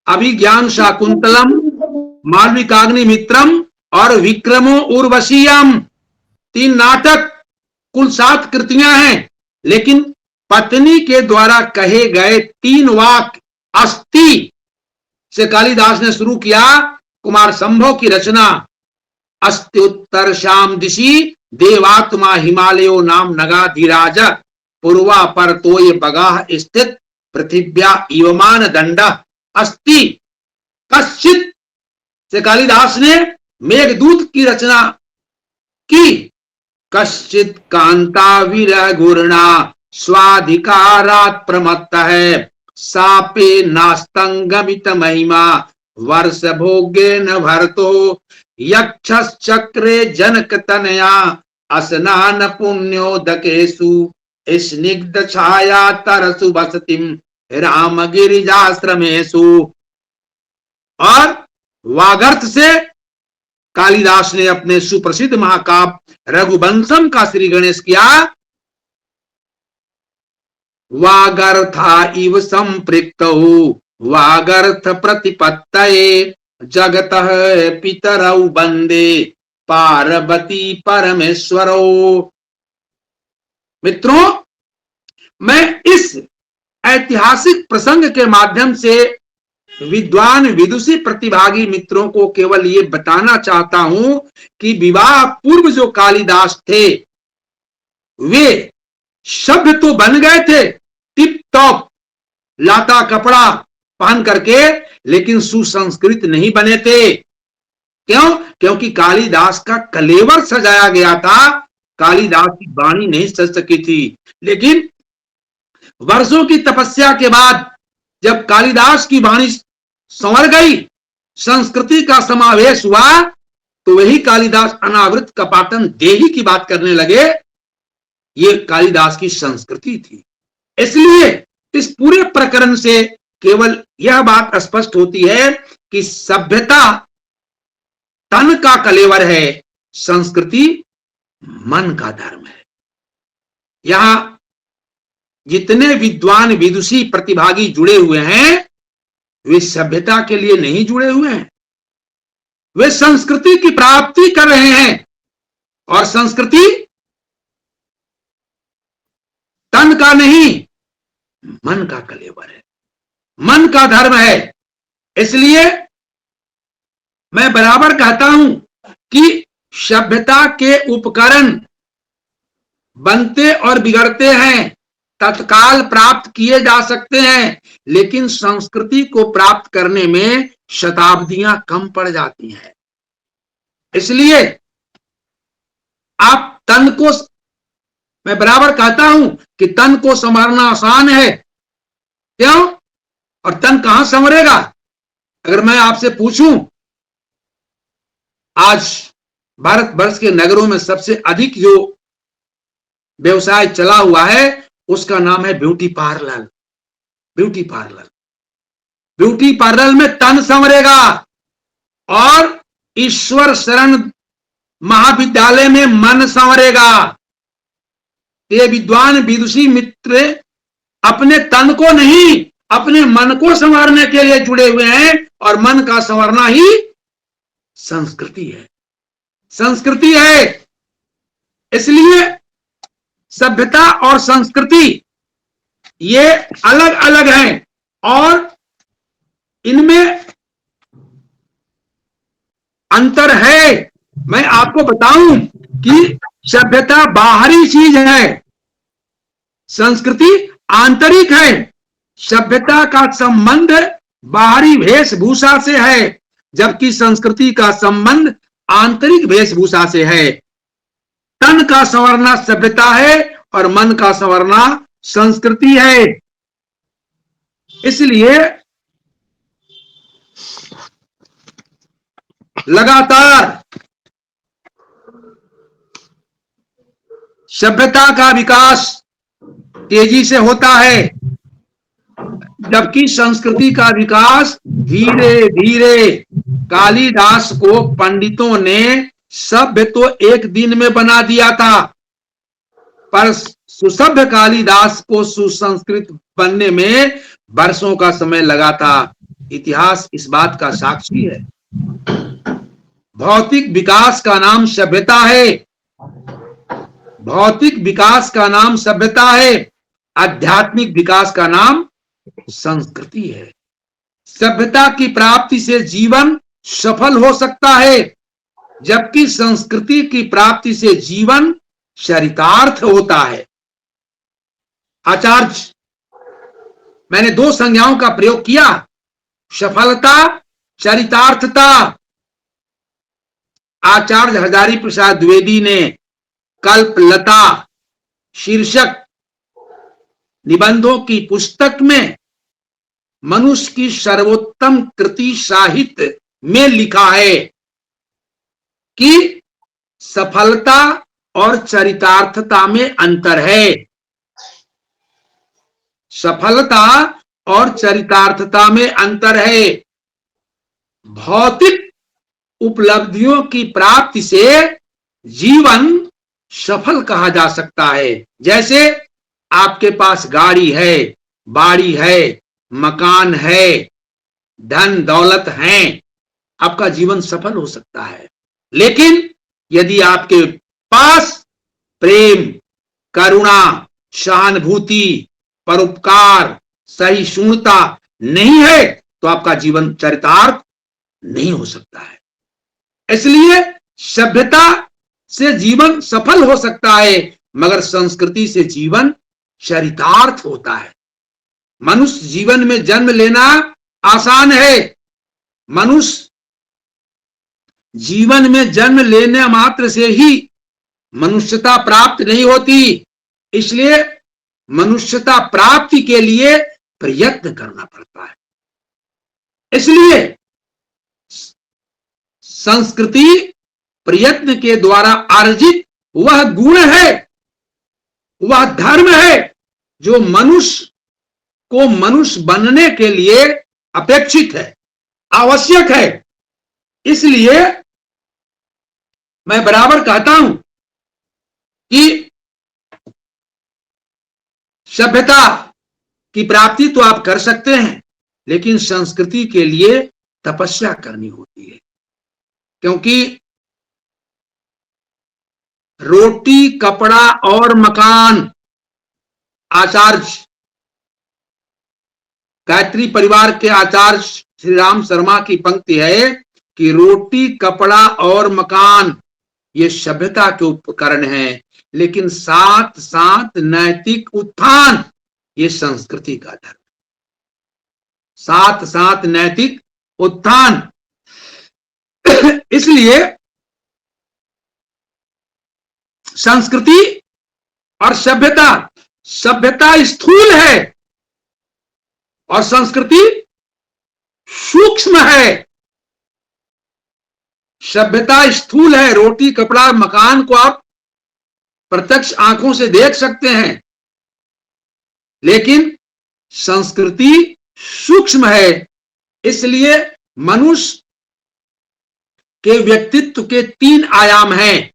अभिज्ञान शाकुंतलम, मालविकाग्नि मित्रम और विक्रमो उर्वशीयम। 3 नाटक, कुल 7 कृतियां हैं। लेकिन पत्नी के द्वारा कहे गए 3 वाक्य अस्ति से कालिदास ने शुरू किया कुमार संभव की रचना। अस्त्युत्तर श्याम दिशि देवात्मा हिमालयो नाम नगाधिराज, पूर्वा पर तोय बगाह स्थित पृथिव्या इवमान दंड। अस्ति कश्चित से कालिदास ने मेघदूत की रचना की। कश्चित कांता विरह गुर्णा स्वाधिकारात् प्रमत्त है, सापे नास्तंगमित महिमा वर्ष भोगे न भरतो, यक्षस चक्रे जनक तनया अस्नान पुण्योदकेषु, स्निग्ध छाया तरसु बसतिम राम गिरिजाश्रमेषु। और वागर्थ से कालिदास ने अपने सुप्रसिद्ध महाकाव्य रघुवंशम का श्री गणेश किया। वागर्था इव संपृक्तौ वागर्थ प्रतिपत्तये, जगतः पितरौ वंदे पार्वती परमेश्वरो। मित्रों, मैं इस ऐतिहासिक प्रसंग के माध्यम से विद्वान विदुषी प्रतिभागी मित्रों को केवल ये बताना चाहता हूं कि विवाह पूर्व जो कालिदास थे वे सभ्य तो बन गए थे, टिप टॉप लाता कपड़ा पहन करके, लेकिन सुसंस्कृत नहीं बने थे। क्यों? क्योंकि कालिदास का कलेवर सजाया गया था, कालिदास की वाणी नहीं सज सकी थी। लेकिन वर्षों की तपस्या के बाद जब कालिदास की वाणी संवर गई, संस्कृति का समावेश हुआ, तो वही कालिदास अनावृत कपाटन देही की बात करने लगे। ये कालिदास की संस्कृति थी। इसलिए इस पूरे प्रकरण से केवल यह बात स्पष्ट होती है कि सभ्यता तन का कलेवर है, संस्कृति मन का धर्म है। यहां जितने विद्वान विदुषी प्रतिभागी जुड़े हुए हैं वे सभ्यता के लिए नहीं जुड़े हुए हैं, वे संस्कृति की प्राप्ति कर रहे हैं। और संस्कृति तन का नहीं, मन का कलेवर है, मन का धर्म है। इसलिए मैं बराबर कहता हूं कि सभ्यता के उपकरण बनते और बिगड़ते हैं, तत्काल प्राप्त किए जा सकते हैं, लेकिन संस्कृति को प्राप्त करने में शताब्दियां कम पड़ जाती हैं। इसलिए आप तन को, मैं बराबर कहता हूं कि तन को संवारना आसान है। क्यों? और तन कहां संवरेगा? अगर मैं आपसे पूछूं, आज भारतवर्ष के नगरों में सबसे अधिक जो व्यवसाय चला हुआ है उसका नाम है beauty parlour. Beauty parlour, beauty parlour में तन संवरेगा। और ईश्वर शरण महाविद्यालय में मन संवरेगा। ये विद्वान विदुषी मित्र अपने तन को नहीं, अपने मन को संवारने के लिए जुड़े हुए हैं, और मन का संवरना ही संस्कृति है, संस्कृति है। इसलिए सभ्यता और संस्कृति ये अलग अलग हैं, और इनमें अंतर है। मैं आपको बताऊं कि सभ्यता बाहरी चीज है, संस्कृति आंतरिक है। सभ्यता का संबंध बाहरी वेशभूषा से है, जबकि संस्कृति का संबंध आंतरिक वेशभूषा से है। तन का संवरना सभ्यता है और मन का संवरना संस्कृति है। इसलिए लगातार सभ्यता का विकास तेजी से होता है, जबकि संस्कृति का विकास धीरे धीरे। कालिदास को पंडितों ने सभ्य तो एक दिन में बना दिया था, पर सुसभ्य कालिदास को सुसंस्कृत बनने में वर्षों का समय लगा था। इतिहास इस बात का साक्षी है। भौतिक विकास का नाम सभ्यता है, भौतिक विकास का नाम सभ्यता है, आध्यात्मिक विकास का नाम संस्कृति है। सभ्यता की प्राप्ति से जीवन सफल हो सकता है, जबकि संस्कृति की प्राप्ति से जीवन चरितार्थ होता है। आचार्य, मैंने दो संज्ञाओं का प्रयोग किया, सफलता, चरितार्थता। आचार्य हजारी प्रसाद द्विवेदी ने कल्पलता शीर्षक निबंधों की पुस्तक में मनुष्य की सर्वोत्तम कृति साहित्य में लिखा है कि सफलता और चरितार्थता में अंतर है। सफलता और चरितार्थता में अंतर है। भौतिक उपलब्धियों की प्राप्ति से जीवन सफल कहा जा सकता है। जैसे आपके पास गाड़ी है, बाड़ी है, मकान है, धन दौलत है, आपका जीवन सफल हो सकता है। लेकिन यदि आपके पास प्रेम, करुणा, सहानुभूति, परोपकार, सहिष्णुता नहीं है तो आपका जीवन चरितार्थ नहीं हो सकता है। इसलिए सभ्यता से जीवन सफल हो सकता है, मगर संस्कृति से जीवन चरितार्थ होता है। मनुष्य जीवन में जन्म लेना आसान है, मनुष्य जीवन में जन्म लेने मात्र से ही मनुष्यता प्राप्त नहीं होती, इसलिए मनुष्यता प्राप्ति के लिए प्रयत्न करना पड़ता है। इसलिए संस्कृति प्रयत्न के द्वारा अर्जित वह गुण है, वह धर्म है जो मनुष्य को मनुष्य बनने के लिए अपेक्षित है, आवश्यक है। इसलिए मैं बराबर कहता हूं कि सभ्यता की प्राप्ति तो आप कर सकते हैं, लेकिन संस्कृति के लिए तपस्या करनी होती है। क्योंकि रोटी, कपड़ा और मकान, आचार्य गायत्री परिवार के आचार्य श्री राम शर्मा की पंक्ति है कि रोटी, कपड़ा और मकान ये सभ्यता के उपकरण हैं, लेकिन साथ साथ नैतिक उत्थान ये संस्कृति का धर्म। साथ साथ नैतिक उत्थान। इसलिए संस्कृति और सभ्यता, सभ्यता स्थूल है और संस्कृति सूक्ष्म है। सभ्यता स्थूल है, रोटी, कपड़ा, मकान को आप प्रत्यक्ष आंखों से देख सकते हैं, लेकिन संस्कृति सूक्ष्म है। इसलिए मनुष्य के व्यक्तित्व के 3 आयाम हैं,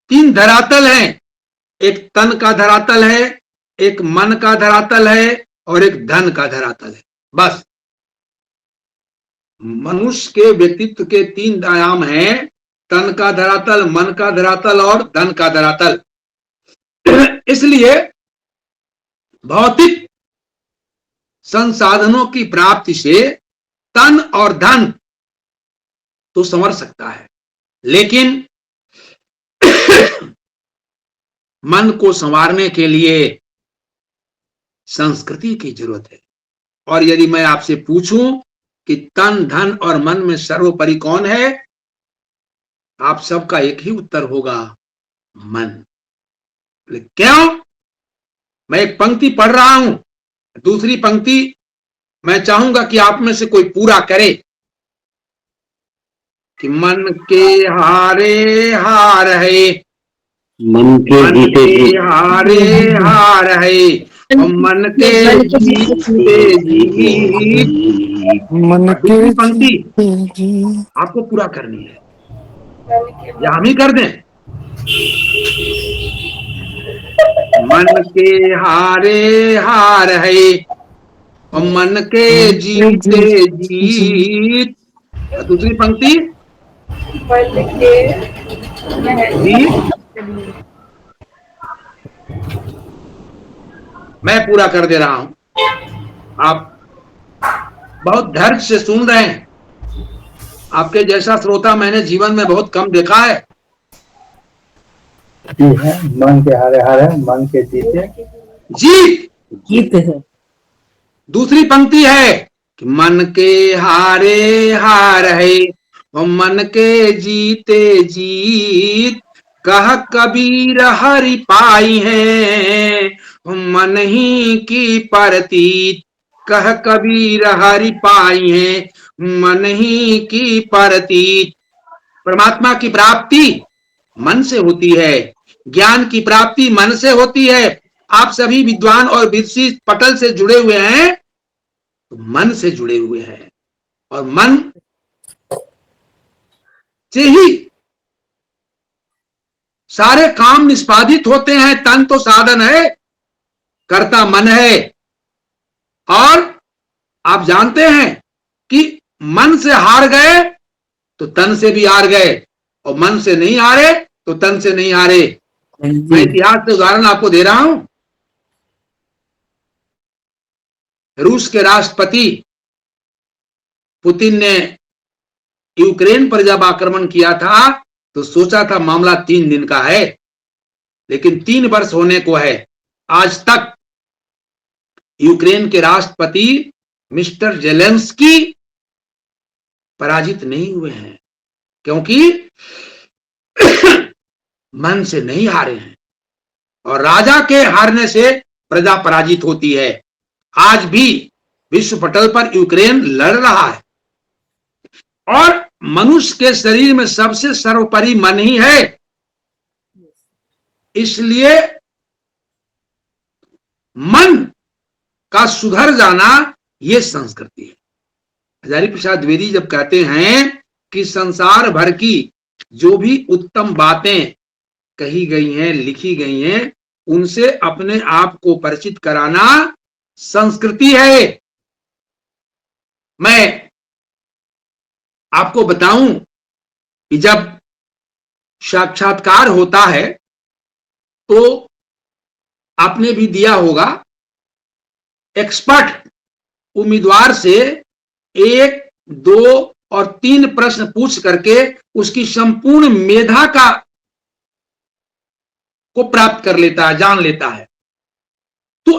3 धरातल हैं। एक तन का धरातल है, एक मन का धरातल है और एक धन का धरातल है। बस मनुष्य के व्यक्तित्व के 3 आयाम हैं, तन का धरातल, मन का धरातल और धन का धरातल। इसलिए भौतिक संसाधनों की प्राप्ति से तन और धन तो संवर सकता है, लेकिन मन को संवारने के लिए संस्कृति की जरूरत है। और यदि मैं आपसे पूछूं कि तन, धन और मन में सर्वोपरि कौन है, आप सबका एक ही उत्तर होगा, मन। क्यों? मैं एक पंक्ति पढ़ रहा हूं, दूसरी पंक्ति मैं चाहूंगा कि आप में से कोई पूरा करे कि मन के हारे हार है, मन के हारे हार है, मन के जीते जीत। मन के पंक्ति आपको पूरा करनी है या हम ही कर दें? मन के हारे हार है और मन के जीते जीत। दूसरी पंक्ति मैं पूरा कर दे रहा हूं, आप बहुत धैर्य से सुन रहे हैं। आपके जैसा श्रोता मैंने जीवन में बहुत कम देखा है। मन के हारे हारे, मन के जीते जीत है। दूसरी पंक्ति है कि मन के हारे हार है और मन के जीते जीत। कह कबीर हरि पाई है मन ही की परतीत। कह कबीर हरि पाई है मन ही की परतीत। परमात्मा की प्राप्ति मन से होती है, ज्ञान की प्राप्ति मन से होती है। आप सभी विद्वान और विदुषी पटल से जुड़े हुए हैं तो मन से जुड़े हुए हैं, और मन से ही सारे काम निष्पादित होते हैं। तन तो साधन है, कर्ता मन है। और आप जानते हैं कि मन से हार गए तो तन से भी हार गए, और मन से नहीं हारे तो तन से नहीं हारे। मैं इतिहास से उदाहरण आपको दे रहा हूं। रूस के राष्ट्रपति पुतिन ने यूक्रेन पर जब आक्रमण किया था तो सोचा था मामला 3 दिन का है, लेकिन 3 वर्ष होने को है। आज तक यूक्रेन के राष्ट्रपति मिस्टर जेलेंस्की पराजित नहीं हुए हैं, क्योंकि मन से नहीं हारे हैं। और राजा के हारने से प्रजा पराजित होती है। आज भी विश्व पटल पर यूक्रेन लड़ रहा है, और मनुष्य के शरीर में सबसे सर्वोपरि मन ही है। इसलिए मन का सुधर जाना यह संस्कृति है। हजारी प्रसाद द्विवेदी जब कहते हैं कि संसार भर की जो भी उत्तम बातें कही गई हैं, लिखी गई हैं, उनसे अपने आप को परिचित कराना संस्कृति है। मैं आपको बताऊं कि जब साक्षात्कार होता है तो आपने भी दिया होगा, एक्सपर्ट उम्मीदवार से 1, 2 और 3 प्रश्न पूछ करके उसकी संपूर्ण मेधा को प्राप्त कर लेता है, जान लेता है। तो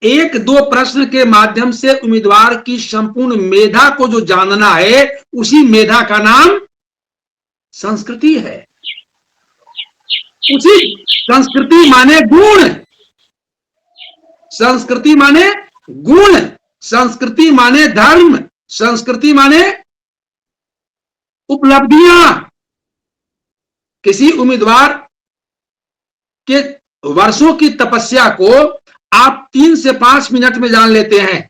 1-2 प्रश्न के माध्यम से उम्मीदवार की संपूर्ण मेधा को जो जानना है, उसी मेधा का नाम संस्कृति है। उसी संस्कृति माने गुण, संस्कृति माने गुण, संस्कृति माने धर्म, संस्कृति माने उपलब्धियां। किसी उम्मीदवार के वर्षों की तपस्या को आप 3 से 5 मिनट में जान लेते हैं।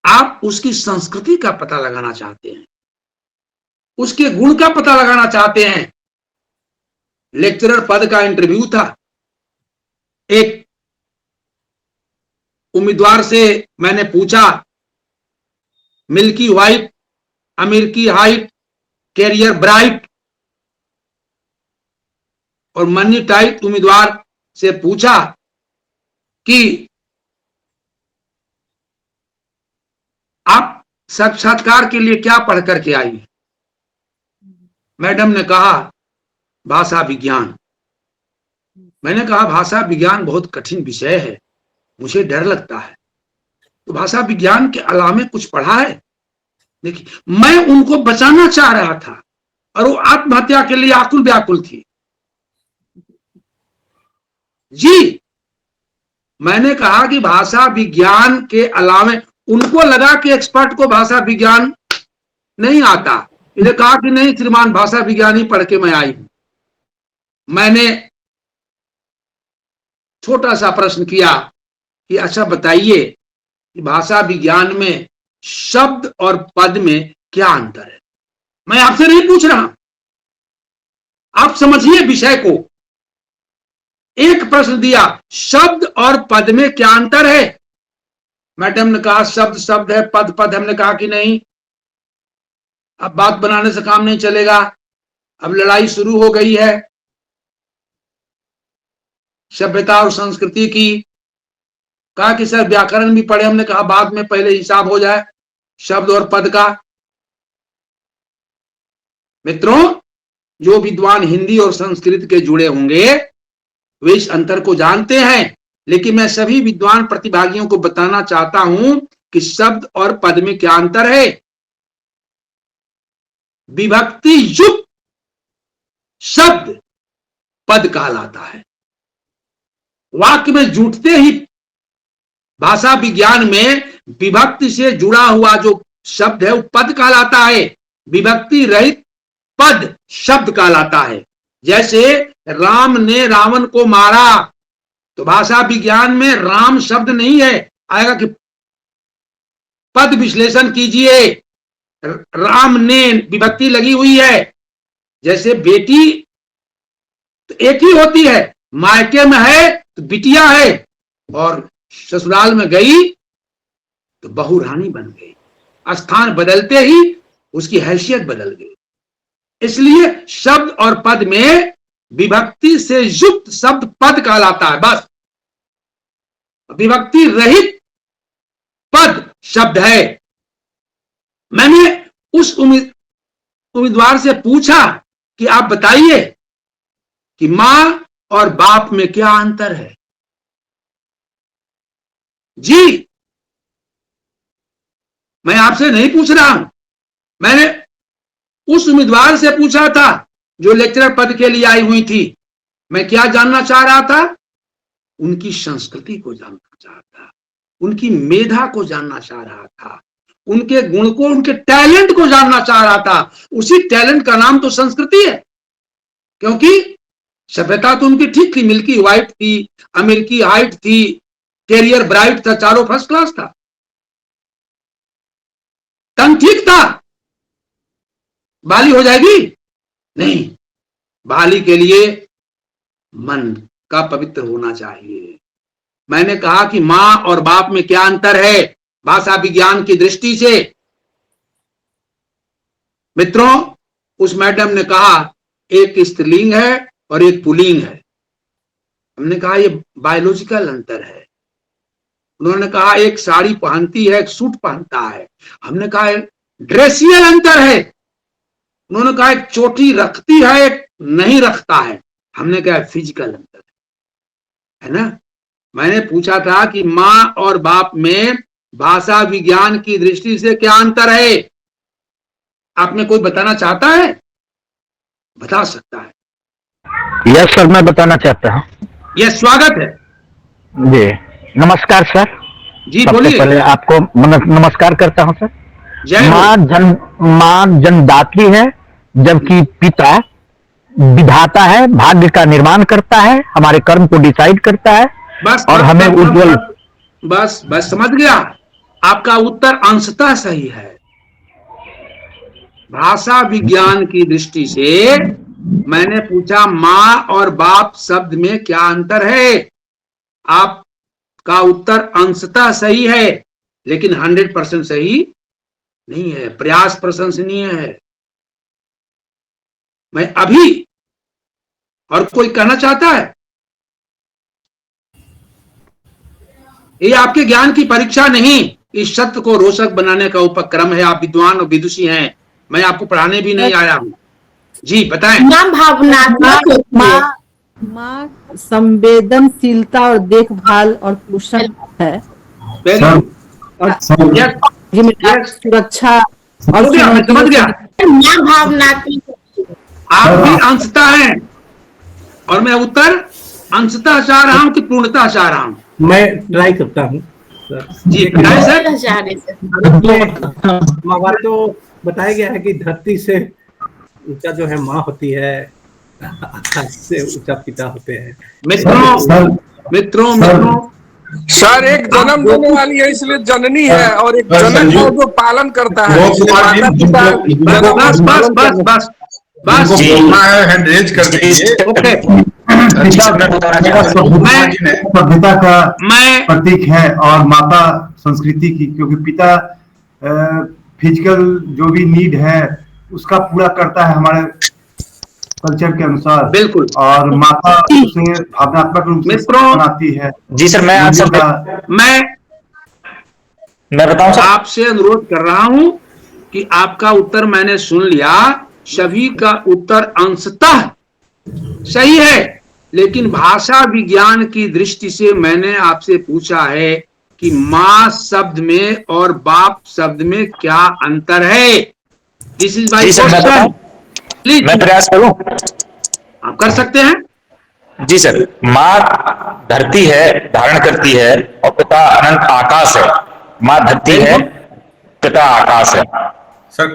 आप उसकी संस्कृति का पता लगाना चाहते हैं, उसके गुण का पता लगाना चाहते हैं। लेक्चरर पद का इंटरव्यू था। एक उम्मीदवार से मैंने पूछा, मिल्की व्हाइट, अमेरिकी हाइट, कैरियर ब्राइट, और मनी टाइट उम्मीदवार से पूछा कि आप साक्षात्कार के लिए क्या पढ़ करके आई? मैडम ने कहा भाषा विज्ञान। मैंने कहा भाषा विज्ञान बहुत कठिन विषय है, मुझे डर लगता है, तो भाषा विज्ञान के अलावा कुछ पढ़ा है? देखिए, मैं उनको बचाना चाह रहा था और वो आत्महत्या के लिए आकुल व्याकुल थी। जी, मैंने कहा कि भाषा विज्ञान के अलावा, उनको लगा कि एक्सपर्ट को भाषा विज्ञान नहीं आता। इन्हें कहा कि नहीं श्रीमान, भाषा विज्ञान ही पढ़ के मैं आई हूं। मैंने छोटा सा प्रश्न किया कि अच्छा बताइए कि भाषा विज्ञान में शब्द और पद में क्या अंतर है? मैं आपसे नहीं पूछ रहा, आप समझिए विषय को। एक प्रश्न दिया, शब्द और पद में क्या अंतर है? मैडम ने कहा शब्द शब्द है, पद पद। हमने कहा कि नहीं, अब बात बनाने से काम नहीं चलेगा, अब लड़ाई शुरू हो गई है सभ्यता और संस्कृति की। कहा कि सर व्याकरण भी पढ़े। हमने कहा बाद में, पहले हिसाब हो जाए शब्द और पद का। मित्रों, जो विद्वान हिंदी और संस्कृत के जुड़े होंगे वे इस अंतर को जानते हैं, लेकिन मैं सभी विद्वान प्रतिभागियों को बताना चाहता हूं कि शब्द और पद में क्या अंतर है। विभक्ति युक्त शब्द पद कहलाता है। वाक्य में जुटते ही भाषा विज्ञान में विभक्ति से जुड़ा हुआ जो शब्द है वो पद कहलाता है, विभक्ति रहित पद शब्द कहलाता है। जैसे राम ने रावण को मारा, तो भाषा विज्ञान में राम शब्द नहीं है, आएगा कि पद विश्लेषण कीजिए, राम ने विभक्ति लगी हुई है। जैसे बेटी तो एक ही होती है, मायके में है तो बिटिया है, और ससुराल में गई तो बहू रानी बन गई। स्थान बदलते ही उसकी हैसियत बदल गई। इसलिए शब्द और पद में विभक्ति से युक्त शब्द पद कहलाता है। बस विभक्ति रहित पद शब्द है। मैंने उस उम्मीदवार से पूछा कि आप बताइए कि मां और बाप में क्या अंतर है। जी, मैं आपसे नहीं पूछ रहा हूं, मैंने उस उम्मीदवार से पूछा था जो लेक्चरर पद के लिए आई हुई थी। मैं क्या जानना चाह रहा था? उनकी संस्कृति को जानना चाहता, उनकी मेधा को जानना चाह रहा था, उनके गुण को, उनके टैलेंट को जानना चाह रहा था। उसी टैलेंट का नाम तो संस्कृति है, क्योंकि सभ्यता तो उनकी ठीक थी, मिल्की व्हाइट थी, अमेरिकी हाइट थी, कैरियर ब्राइट था, चारों फर्स्ट क्लास था, तंग ठीक था। बाली हो जाएगी? नहीं, बाली के लिए मन का पवित्र होना चाहिए। मैंने कहा कि मां और बाप में क्या अंतर है भाषा विज्ञान की दृष्टि से। मित्रों, उस मैडम ने कहा एक स्त्रीलिंग है और एक पुल्लिंग है। हमने कहा ये बायोलॉजिकल अंतर है। उन्होंने कहा एक साड़ी पहनती है, एक सूट पहनता है। हमने कहा ड्रेसियल अंतर है। उन्होंने कहा एक चोटी रखती है, एक नहीं रखता है। हमने कहा फिजिकल अंतर है ना। मैंने पूछा था कि मां और बाप में भाषा विज्ञान की दृष्टि से क्या अंतर है। आप में कोई बताना चाहता है? बता सकता है। यस सर, मैं बताना चाहता हूँ। यह स्वागत है जी, नमस्कार सर। जी सबसे बोलिए। पहले आपको नमस्कार करता हूँ सर। जय हो। माँ जन्मदात्री है, जबकि पिता विधाता है, भाग्य का निर्माण करता है, हमारे कर्म को डिसाइड करता है बस और हमें उज्जवल। बस समझ गया। आपका उत्तर अंशतः सही है। भाषा विज्ञान की दृष्टि से मैंने पूछा मां और बाप शब्द में क्या अंतर है। आपका उत्तर अंशतः सही है, लेकिन 100% सही नहीं है। प्रयास प्रशंसनीय है। मैं अभी, और कोई कहना चाहता है? ये आपके ज्ञान की परीक्षा नहीं, इस सत्य को रोचक बनाने का उपक्रम है। आप विद्वान और विदुषी हैं, मैं आपको पढ़ाने भी नहीं आया हूं। जी बताएं। माँ संवेदनशीलता और देखभाल और पोषण है, और सुरक्षा और समझ गया। आप भी अंशतः हैं और मैं उत्तर अंशतः चाह रहा हूं कि पूर्णतः चाह रहा हूं? मैं ट्राई करता हूँ जी बताएं सर। माँ बाप तो बताया गया है कि धरती से ऊंचा जो है माँ होती है, आकाश से ऊंचा पिता होते हैं। मित्रों सर, एक जन्म देने वाली है इसलिए जननी है, और एक जनक है जो पालन करता है। बस हैंड रेज कर दीजिए। सभ्यता का प्रतीक है और माता संस्कृति की, क्योंकि पिता फिजिकल जो भी नीड है उसका पूरा करता है हमारे कल्चर के अनुसार। बिल्कुल। और माता उसे भावनात्मक रूप से बनाती है। जी सर, मैं बताऊं सर। आपसे अनुरोध कर रहा हूं कि आपका उत्तर मैंने सुन लिया। सभी का उत्तर अंशतः सही है, लेकिन भाषा विज्ञान की दृष्टि से मैंने आपसे पूछा है कि मां शब्द में और बाप शब्द में क्या अंतर है। This is my question. Please मैं प्रयास करूं। आप कर सकते हैं। जी सर, माँ धरती है, धारण करती है, और पिता अनंत आकाश है। माँ धरती है, पिता आकाश है। सर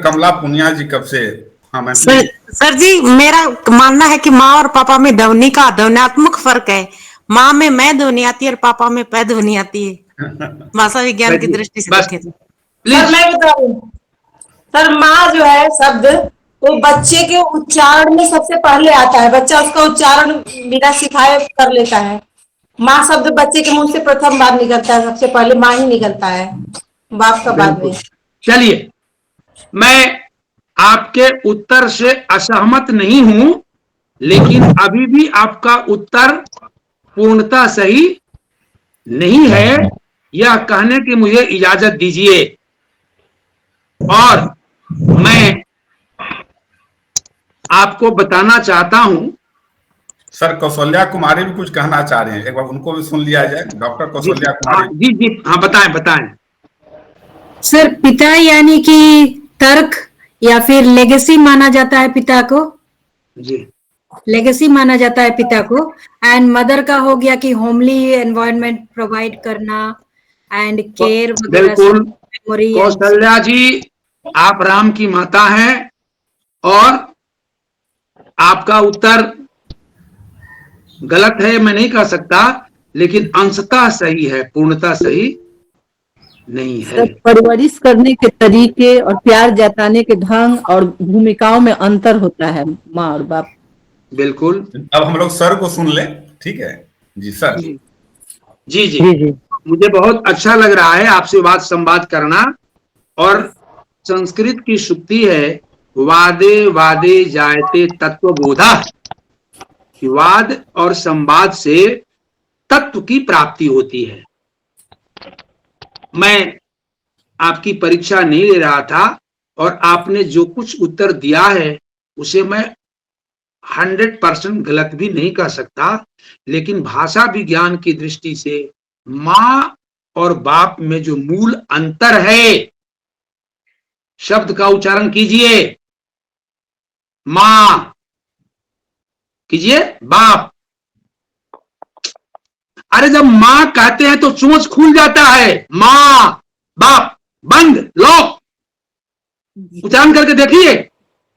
कमला पुनिया जी कब से? हाँ सर जी, मेरा मानना है कि माँ और पापा में ध्वन्यात्मक फर्क है। माँ में मैं ध्वनि आती है और पापा में पै ध्वनि आती है, भाषा विज्ञान की दृष्टि से देखें तो। सर मैं बताऊं, सर माँ जो है शब्द वो बच्चे के उच्चारण में सबसे पहले आता है। बच्चा उसका उच्चारण बिना सिखाए कर लेता है। माँ शब्द बच्चे के मुंह से प्रथम बार निकलता है, सबसे पहले माँ ही निकलता है, बाप का बाद में। चलिए मैं आपके उत्तर से असहमत नहीं हूं, लेकिन अभी भी आपका उत्तर पूर्णतः सही नहीं है, यह कहने की मुझे इजाजत दीजिए। और मैं आपको बताना चाहता हूं। सर कौशल्या कुमारी भी कुछ कहना चाह रहे हैं, एक बार उनको भी सुन लिया जाए। डॉक्टर कौशल्या कुमारी। जी जी हाँ, बताएं बताएं। सर पिता यानी कि तर्क या फिर लेगेसी माना जाता है पिता को? जी, लेगेसी माना जाता है पिता को। एंड मदर का हो गया कि होमली एनवायरनमेंट प्रोवाइड करना एंड केयर वगैरह। बिल्कुल कौशल्या जी, आप राम की माता हैं और आपका उत्तर गलत है मैं नहीं कह सकता, लेकिन अंशतः सही है, पूर्णतः सही नहीं है। परवरिश करने के तरीके और प्यार जताने के ढंग और भूमिकाओं में अंतर होता है माँ और बाप। बिल्कुल। अब हम लोग सर को सुन ले, ठीक है जी सर। जी जी, जी जी, मुझे बहुत अच्छा लग रहा है आपसे वाद संवाद करना। और संस्कृत की सूक्ति है, वादे वादे जायते तत्वबोधा, वाद और संवाद से तत्व की प्राप्ति होती है। मैं आपकी परीक्षा नहीं ले रहा था और आपने जो कुछ उत्तर दिया है उसे मैं 100% गलत भी नहीं कह सकता, लेकिन भाषा विज्ञान की दृष्टि से मां और बाप में जो मूल अंतर है, शब्द का उच्चारण कीजिए, मां कीजिए, बाप। अरे जब मां कहते हैं तो चोंच खुल जाता है, मां बाप, बंद लॉक, उच्चारण करके देखिए,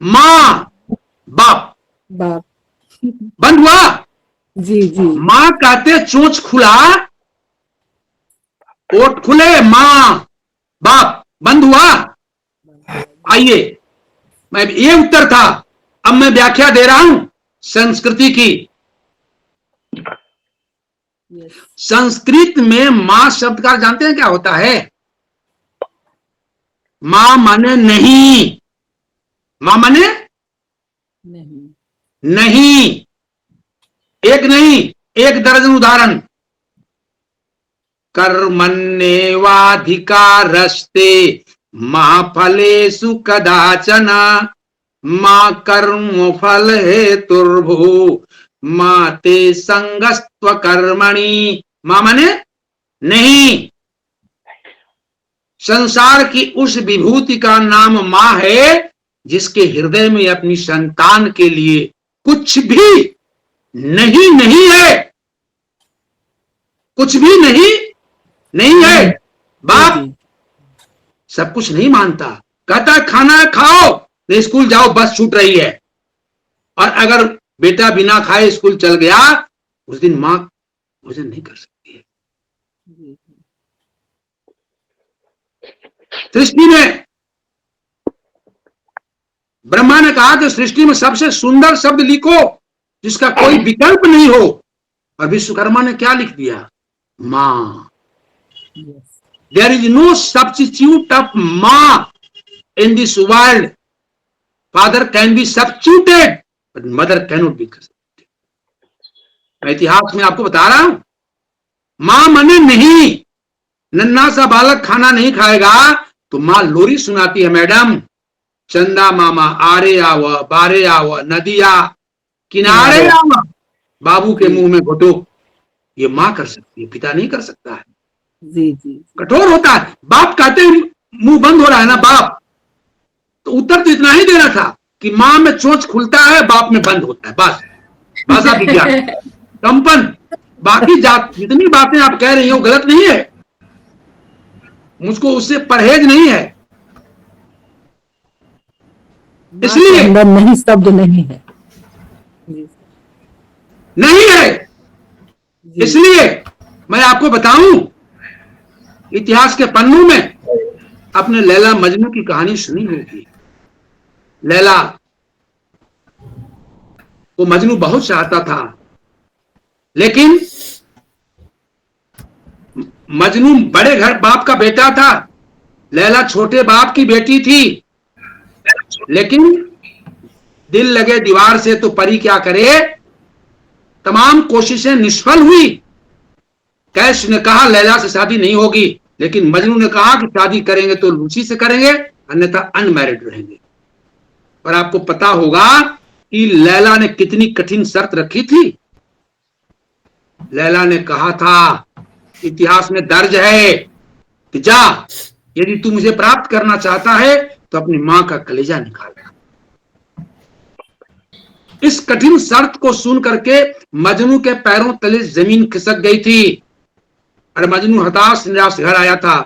मां बाप बाप बंद हुआ। जी जी। मां कहते चोंच खुला, ओठ खुले, मां बाप बंद हुआ। आइए, मैं ये उत्तर था, अब मैं व्याख्या दे रहा हूं संस्कृति की। संस्कृत में मां शब्द का जानते हैं क्या होता है? मां माने नहीं, मां माने नहीं, एक नहीं, एक दर्जन उदाहरण। कर्मण्येवाधिकारस्ते महाफलेषु कदाचन मां कर्म फल हेतुर्भु मां ते संगस्त्व कर्मणि। मां माने नहीं। संसार की उस विभूति का नाम मां है जिसके हृदय में अपनी संतान के लिए कुछ भी नहीं है, कुछ भी नहीं है। बाप सब कुछ नहीं मानता, कहता है खाना खाओ, नहीं स्कूल जाओ, बस छूट रही है। और अगर बेटा बिना खाए स्कूल चल गया, उस दिन मां भोजन नहीं कर सकती है। सृष्टि में ब्रह्मा ने कहा कि सृष्टि में सबसे सुंदर शब्द लिखो जिसका कोई विकल्प नहीं हो, और विश्वकर्मा ने क्या लिख दिया? मां। There is no substitute of मां in this world. Father can be substituted but mother cannot be substituted. मैं इतिहास में आपको बता रहा हूं, मां मने नहीं। नन्हा सा बालक खाना नहीं खाएगा तो मां लोरी सुनाती है, मैडम चंदा मामा आरे आव, बारे आव, नदिया किनारे आव, बाबू के मुंह में घुटो। ये मां कर सकती है, पिता नहीं कर सकता है। जी जी। कठोर होता है। बाप कहते हैं मुंह बंद हो रहा है ना बाप, तो उत्तर तो इतना ही देना था कि मां में चोंच खुलता है, बाप में बंद होता है, बस। भाषा विज्ञान कंपन। बाकी जितनी बातें आप कह रही हो गलत नहीं है, मुझको उससे परहेज नहीं है। इसलिए नहीं शब्द नहीं है, नहीं है। इसलिए मैं आपको बताऊं, इतिहास के पन्नों में अपने लैला मजनू की कहानी सुनी होगी। लैला को मजनू बहुत चाहता था, लेकिन मजनू बड़े घर बाप का बेटा था, लैला छोटे बाप की बेटी थी। लेकिन दिल लगे दीवार से तो परी क्या करे, तमाम कोशिशें निष्फल हुई। कैश ने कहा लैला से शादी नहीं होगी, लेकिन मजनू ने कहा कि शादी करेंगे तो लूसी से करेंगे, अन्यथा अनमैरिड रहेंगे। और आपको पता होगा कि लैला ने कितनी कठिन शर्त रखी थी। लैला ने कहा था, इतिहास में दर्ज है कि जा, यदि तू मुझे प्राप्त करना चाहता है तो अपनी मां का कलेजा निकाल। इस कठिन शर्त को सुन करके मजनू के पैरों तले जमीन खिसक गई थी और मजनू हताश निराश घर आया था।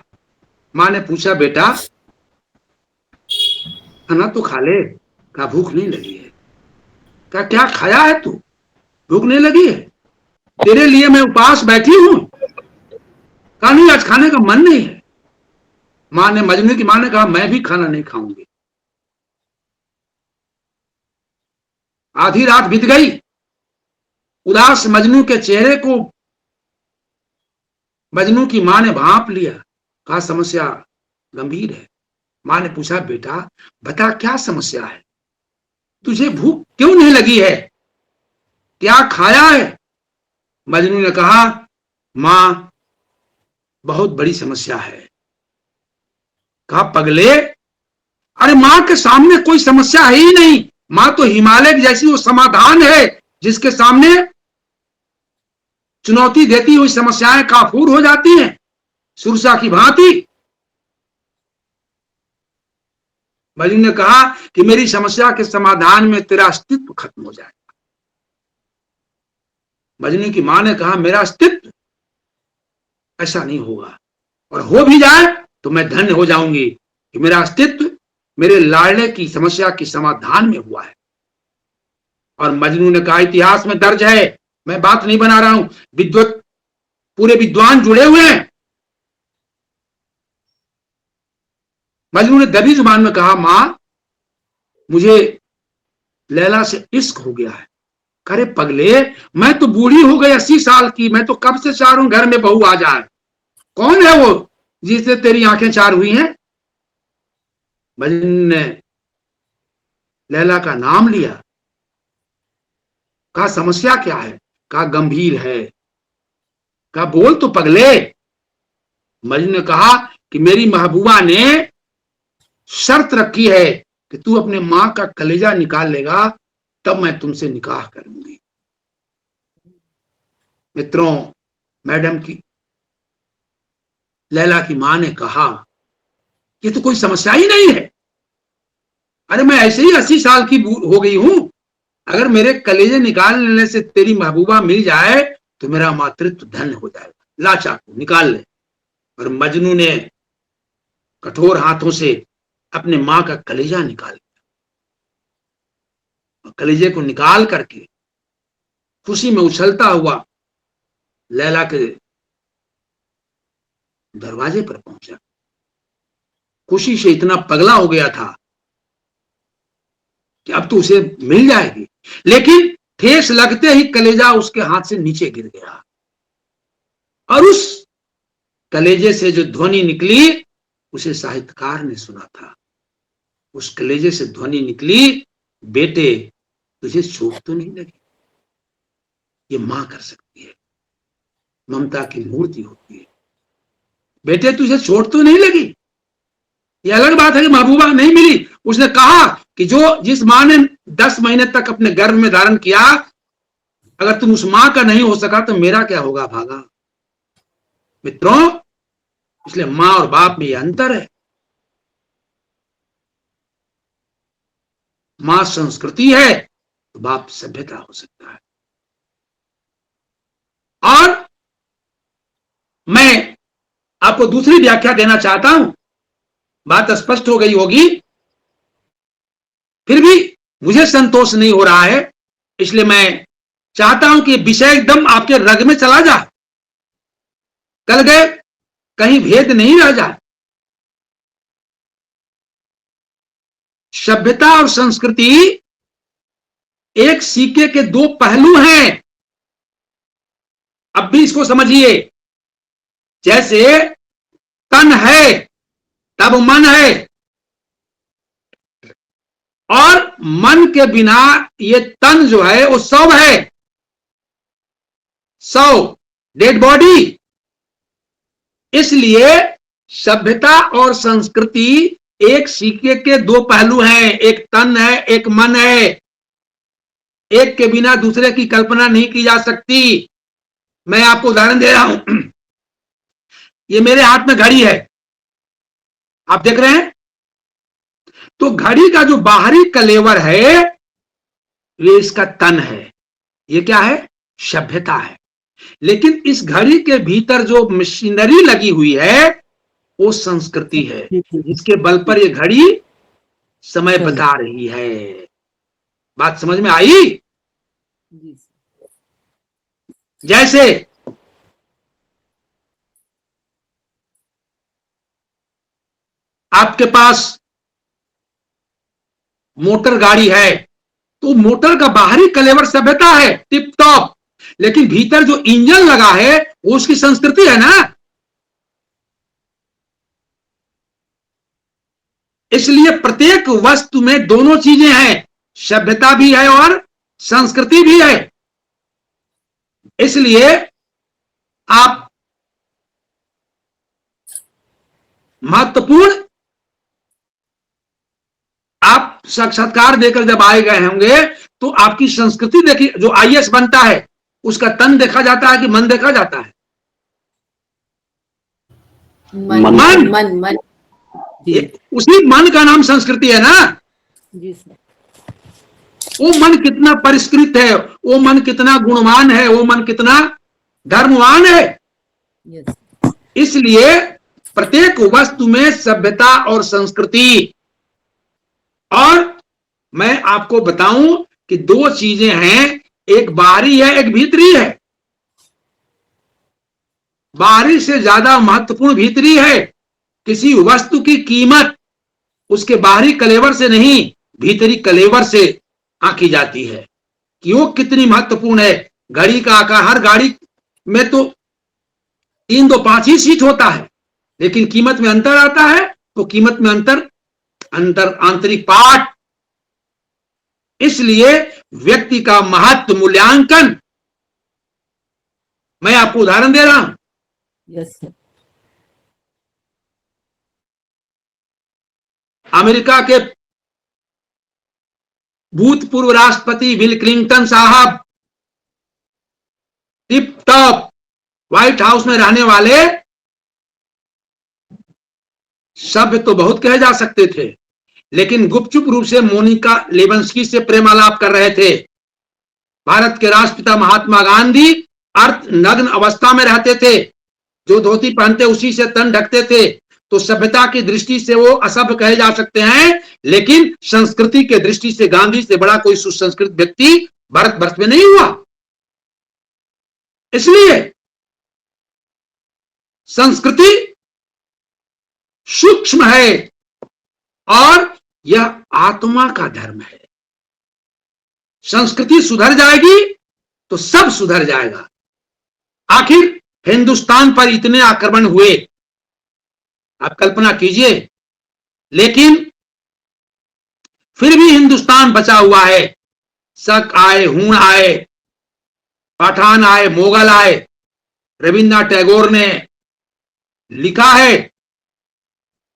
मां ने पूछा, बेटा खाना तो खा ले। कहा भूख नहीं लगी है। कहा क्या खाया है तू, भूख नहीं लगी है? तेरे लिए मैं उपवास बैठी हूं। कहा नहीं, आज खाने का मन नहीं है। मजनू की मां ने कहा, मैं भी खाना नहीं खाऊंगी। आधी रात बीत गई। उदास मजनू के चेहरे को मजनू की मां ने भांप लिया। कहा समस्या गंभीर है। मां ने पूछा, बेटा बता क्या समस्या है, तुझे भूख क्यों नहीं लगी है, क्या खाया है? मजनू ने कहा, मां बहुत बड़ी समस्या है। कहा पगले, अरे मां के सामने कोई समस्या है ही नहीं। मां तो हिमालय जैसी वो समाधान है जिसके सामने चुनौती देती हुई समस्याएं काफूर हो जाती हैं, सुरसा की भांति। मजनू ने कहा कि मेरी समस्या के समाधान में तेरा अस्तित्व खत्म हो जाएगा। मजनू की मां ने कहा, मेरा अस्तित्व? ऐसा नहीं होगा, और हो भी जाए तो मैं धन्य हो जाऊंगी कि मेरा अस्तित्व मेरे लाड़ले की समस्या के समाधान में हुआ है। और मजनू ने कहा, इतिहास में दर्ज है, मैं बात नहीं बना रहा हूं, विद्वत पूरे विद्वान जुड़े हुए हैं। मजनू ने दबी जुबान में कहा, मां मुझे लैला से इश्क हो गया है। करे पगले, मैं तो बूढ़ी हो गई 80 साल की, मैं तो कब से चाह रहा हूं घर में बहू आ जाए। कौन है वो जिससे तेरी आंखें चार हुई हैं? मजनू ने लैला का नाम लिया। कहा समस्या क्या है? कहा गंभीर है। कहा बोल तो पगले। मजनू ने कहा कि मेरी महबूबा ने शर्त रखी है कि तू अपने मां का कलेजा निकाल लेगा, तब मैं तुमसे निकाह करूंगी। मित्रों, मैडम की लैला की मां ने कहा, ये तो कोई समस्या ही नहीं है। अरे मैं ऐसे ही 80 साल की हो गई हूं, अगर मेरे कलेजे निकाल लेने से तेरी महबूबा मिल जाए तो मेरा मातृत्व धन्य हो जाएगा। ला चाकू निकाल ले। और मजनू ने कठोर हाथों से अपने मां का कलेजा निकाल लिया। कलेजे को निकाल करके खुशी में उछलता हुआ लैला के दरवाजे पर पहुंचा। खुशी से इतना पगला हो गया था कि अब तो उसे मिल जाएगी, लेकिन ठेस लगते ही कलेजा उसके हाथ से नीचे गिर गया। और उस कलेजे से जो ध्वनि निकली उसे साहित्यकार ने सुना था। उस कलेजे से ध्वनि निकली, बेटे तुझे चोट तो नहीं लगी? ये मां कर सकती है, ममता की मूर्ति होती है। बेटे तुझे चोट तो नहीं लगी? ये अलग बात है कि महबूबा नहीं मिली। उसने कहा कि जिस मां ने 10 महीने तक अपने गर्भ में धारण किया, अगर तुम उस मां का नहीं हो सका तो मेरा क्या होगा भागा। मित्रों, इसलिए मां और बाप में यह अंतर है। मां संस्कृति है तो बाप सभ्यता हो सकता है। और मैं आपको दूसरी व्याख्या देना चाहता हूं, बात स्पष्ट हो गई होगी, फिर भी मुझे संतोष नहीं हो रहा है, इसलिए मैं चाहता हूं कि विषय एकदम आपके रग में चला जाए, कल गए कहीं भेद नहीं रह जाए। सभ्यता और संस्कृति एक सिक्के के दो पहलू हैं। अब भी इसको समझिए। जैसे तन है तब मन है, और मन के बिना ये तन जो है वो शव है, शव, डेड बॉडी। इसलिए सभ्यता और संस्कृति एक सिक्के के दो पहलू हैं, एक तन है, एक मन है। एक के बिना दूसरे की कल्पना नहीं की जा सकती। मैं आपको उदाहरण दे रहा हूं, ये मेरे हाथ में घड़ी है, आप देख रहे हैं। तो घड़ी का जो बाहरी कलेवर है ये इसका तन है, ये क्या है, सभ्यता है। लेकिन इस घड़ी के भीतर जो मशीनरी लगी हुई है वो संस्कृति है, जिसके बल पर ये घड़ी समय बता रही है। बात समझ में आई? जैसे आपके पास मोटर गाड़ी है, तो मोटर का बाहरी कलेवर सभ्यता है, टिप टॉप, लेकिन भीतर जो इंजन लगा है वो उसकी संस्कृति है ना। इसलिए प्रत्येक वस्तु में दोनों चीजें हैं, सभ्यता भी है और संस्कृति भी है। इसलिए आप महत्वपूर्ण आप साक्षात्कार देकर जब आए गए होंगे तो आपकी संस्कृति देखी। जो आईएएस बनता है उसका तन देखा जाता है कि मन देखा जाता है? मन। उसी मन का नाम संस्कृति है ना। वो मन कितना परिष्कृत है, वो मन कितना गुणवान है, वो मन कितना धर्मवान है। इसलिए प्रत्येक वस्तु में सभ्यता और संस्कृति। और मैं आपको बताऊं कि दो चीजें हैं, एक बाहरी है, एक भीतरी है। बाहरी से ज्यादा महत्वपूर्ण भीतरी है। किसी वस्तु की कीमत उसके बाहरी कलेवर से नहीं, भीतरी कलेवर से आंकी जाती है कि वो कितनी महत्वपूर्ण है। घड़ी का आकार, हर गाड़ी में तो 3, 2, 5 ही सीट होता है, लेकिन कीमत में अंतर आता है। तो कीमत में अंतर आंतरिक पार्ट। इसलिए व्यक्ति का महत्व मूल्यांकन, मैं आपको उदाहरण दे रहा हूं। अमेरिका के भूतपूर्व राष्ट्रपति बिल क्लिंटन साहब टिप टॉप व्हाइट हाउस में रहने वाले, सभ्य तो बहुत कहे जा सकते थे, लेकिन गुपचुप रूप से मोनिका लेविन्स्की से प्रेमालाप कर रहे थे। भारत के राष्ट्रपिता महात्मा गांधी अर्थ नग्न अवस्था में रहते थे, जो धोती पहनते उसी से तन ढकते थे। तो सभ्यता की दृष्टि से वो असभ्य कहे जा सकते हैं, लेकिन संस्कृति के दृष्टि से गांधी से बड़ा कोई सुसंस्कृत व्यक्ति भारतवर्ष में नहीं हुआ। इसलिए संस्कृति सूक्ष्म है और यह आत्मा का धर्म है। संस्कृति सुधर जाएगी तो सब सुधर जाएगा। आखिर हिंदुस्तान पर इतने आक्रमण हुए, आप कल्पना कीजिए, लेकिन फिर भी हिंदुस्तान बचा हुआ है। शक आए, हूण आए, पठान आए, मोगल आए। रविन्द्रनाथ टैगोर ने लिखा है,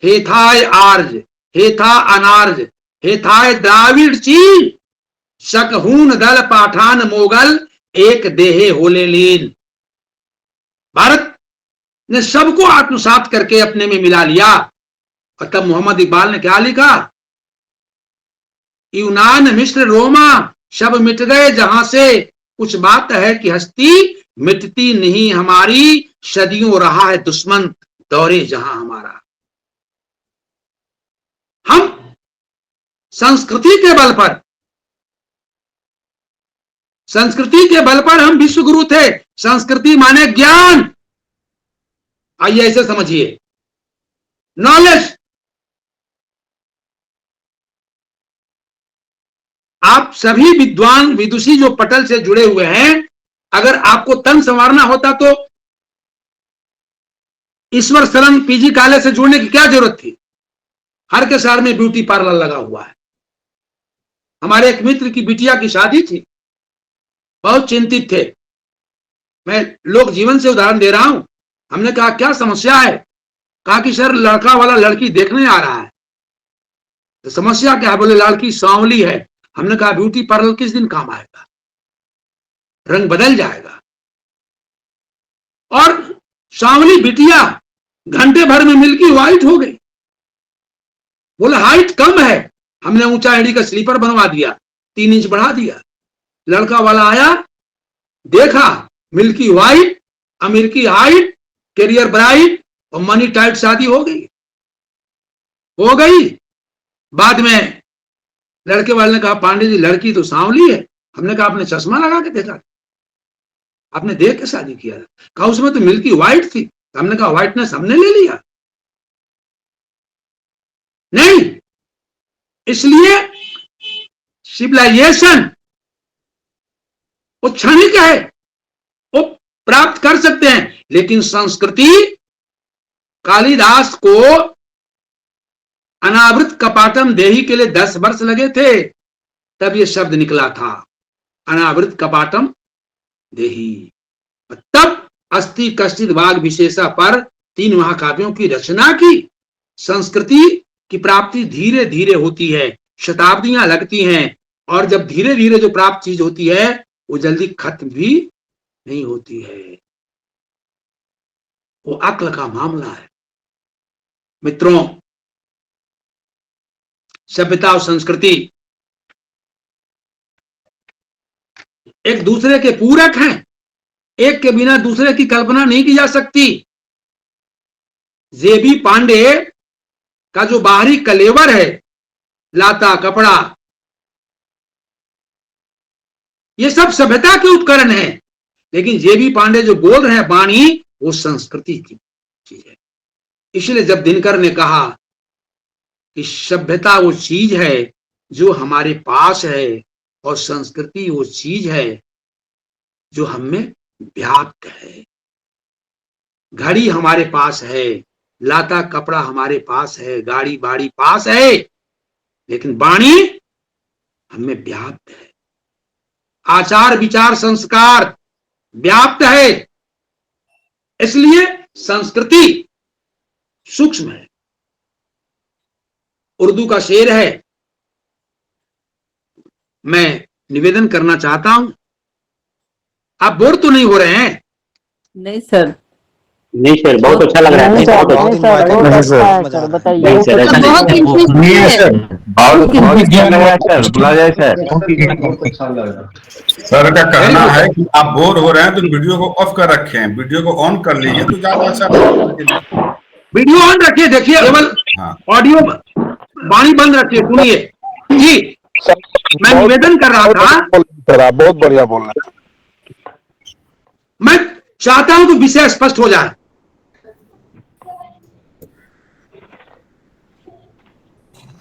हेथाय आर्ज, हेथा अनार्ज, हेथाय द्राविड़ चीन, शक हून दल पाठान मोगल, एक देहे होले लीन। भारत ने सबको आत्मसात करके अपने में मिला लिया। और तब मोहम्मद इकबाल ने क्या लिखा, यूनान मिस्र रोमा सब मिट गए जहां से, कुछ बात है कि हस्ती मिटती नहीं हमारी, सदियों रहा है दुश्मन दौरे जहां हमारा। हम संस्कृति के बल पर हम विश्व गुरु थे। संस्कृति माने ज्ञान। आइए ऐसे समझिए, नॉलेज। आप सभी विद्वान विदुषी जो पटल से जुड़े हुए हैं, अगर आपको तन संवारना होता तो ईश्वर शरण पीजी कॉलेज से जुड़ने की क्या जरूरत थी? हर के शहर में ब्यूटी पार्लर लगा हुआ है। हमारे एक मित्र की बिटिया की शादी थी, बहुत चिंतित थे। मैं लोक जीवन से उदाहरण दे रहा हूं। हमने कहा क्या समस्या है? कहा कि सर लड़का वाला लड़की देखने आ रहा है। तो समस्या क्या है? बोले लड़की सांवली है। हमने कहा ब्यूटी पार्लर किस दिन काम आएगा, रंग बदल जाएगा। और सांवली बिटिया घंटे भर में मिल्की व्हाइट हो गई। बोले हाइट कम है। हमने ऊंचा एड़ी का स्लीपर बनवा दिया, 3 इंच बढ़ा दिया। लड़का वाला आया, देखा मिल्की व्हाइट, अमेरिकी हाइट, कैरियर ब्राइट और मनी टाइट शादी हो गई। बाद में लड़के वाले ने कहा पांडे जी लड़की तो सांवली है। हमने कहा आपने चश्मा लगा के देखा, आपने देख के शादी किया? कहा उसमें तो मिल्की व्हाइट थी। हमने कहा व्हाइटनेस हमने ले लिया? नहीं। इसलिए सिविलाइजेशन वो क्षणिक है, वो प्राप्त कर सकते हैं, लेकिन संस्कृति, कालिदास को अनावृत कपाटम देही के लिए 10 वर्ष लगे थे, तब ये शब्द निकला था, अनावृत कपाटम देही। तब अस्ति कश्चित वाग विशेषा पर 3 महाकाव्यों की रचना की। संस्कृति की प्राप्ति धीरे धीरे होती है, शताब्दियां लगती हैं, और जब धीरे धीरे जो प्राप्त चीज होती है वो जल्दी खत्म भी नहीं होती है। वो अक्ल का मामला है। मित्रों, सभ्यता और संस्कृति एक दूसरे के पूरक हैं, एक के बिना दूसरे की कल्पना नहीं की जा सकती। जेबी पांडे का जो बाहरी कलेवर है, लाता कपड़ा, ये सब सभ्यता के उपकरण हैं, लेकिन जेबी पांडे जो बोल रहे हैं वाणी, वो संस्कृति की चीज है। इसलिए जब दिनकर ने कहा कि सभ्यता वो चीज है जो हमारे पास है, और संस्कृति वो चीज है जो हमें व्याप्त है। घड़ी हमारे पास है, लाता कपड़ा हमारे पास है, गाड़ी बाड़ी पास है, लेकिन वाणी हमें व्याप्त है। आचार विचार संस्कार व्याप्त है। इसलिए संस्कृति सूक्ष्म है। उर्दू का शेर है, मैं निवेदन करना चाहता हूं। आप बोर तो नहीं हो रहे हैं? नहीं सर, नहीं सर, बहुत अच्छा लग रहा है। बताइए सर, सर का कहना है कि आप बोर हो रहे हैं तो वीडियो को ऑफ कर रखें, वीडियो को ऑन कर लीजिए तो ज्यादा अच्छा। वीडियो ऑन रखिए, देखिए, केवल ऑडियो वाणी बंद रखिए, सुनिए जी। मैं निवेदन कर रहा था, सर आप बहुत बढ़िया बोल रहे हैं। मैं चाहता हूं कि विषय स्पष्ट हो जाए।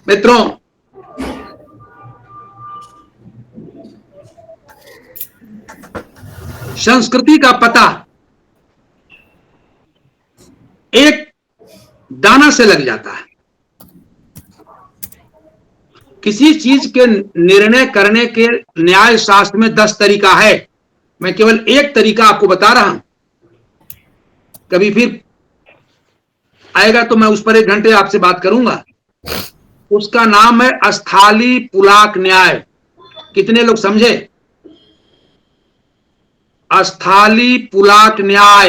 मित्रों, संस्कृति का पता एक दाना से लग जाता है। किसी चीज के निर्णय करने के न्याय शास्त्र में 10 तरीका है। मैं केवल एक तरीका आपको बता रहा हूं। कभी फिर आएगा तो मैं उस पर 1 घंटे आपसे बात करूंगा। उसका नाम है अस्थाली पुलाक न्याय। कितने लोग समझे? अस्थाली पुलाक न्याय।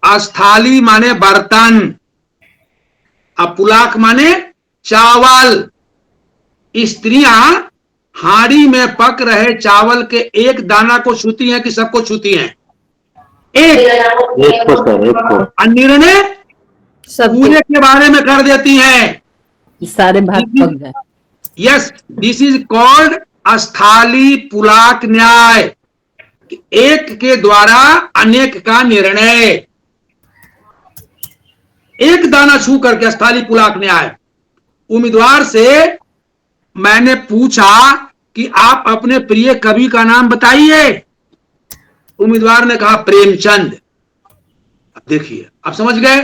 अस्थाली माने बर्तन, अब पुलाक माने चावल। स्त्रियां हांडी में पक रहे चावल के एक दाना को छूती हैं कि सबको छूती हैं? एक को। निर्णय पूरे के बारे में कर देती हैं। सारे भाग पक जाए। यस, दिस इज कॉल्ड अस्थाली पुलाक न्याय। एक के द्वारा अनेक का निर्णय, एक दाना छू करके अस्थाली पुलाक न्याय। उम्मीदवार से मैंने पूछा कि आप अपने प्रिय कवि का नाम बताइए। उम्मीदवार ने कहा प्रेमचंद। अब देखिए, आप समझ गए,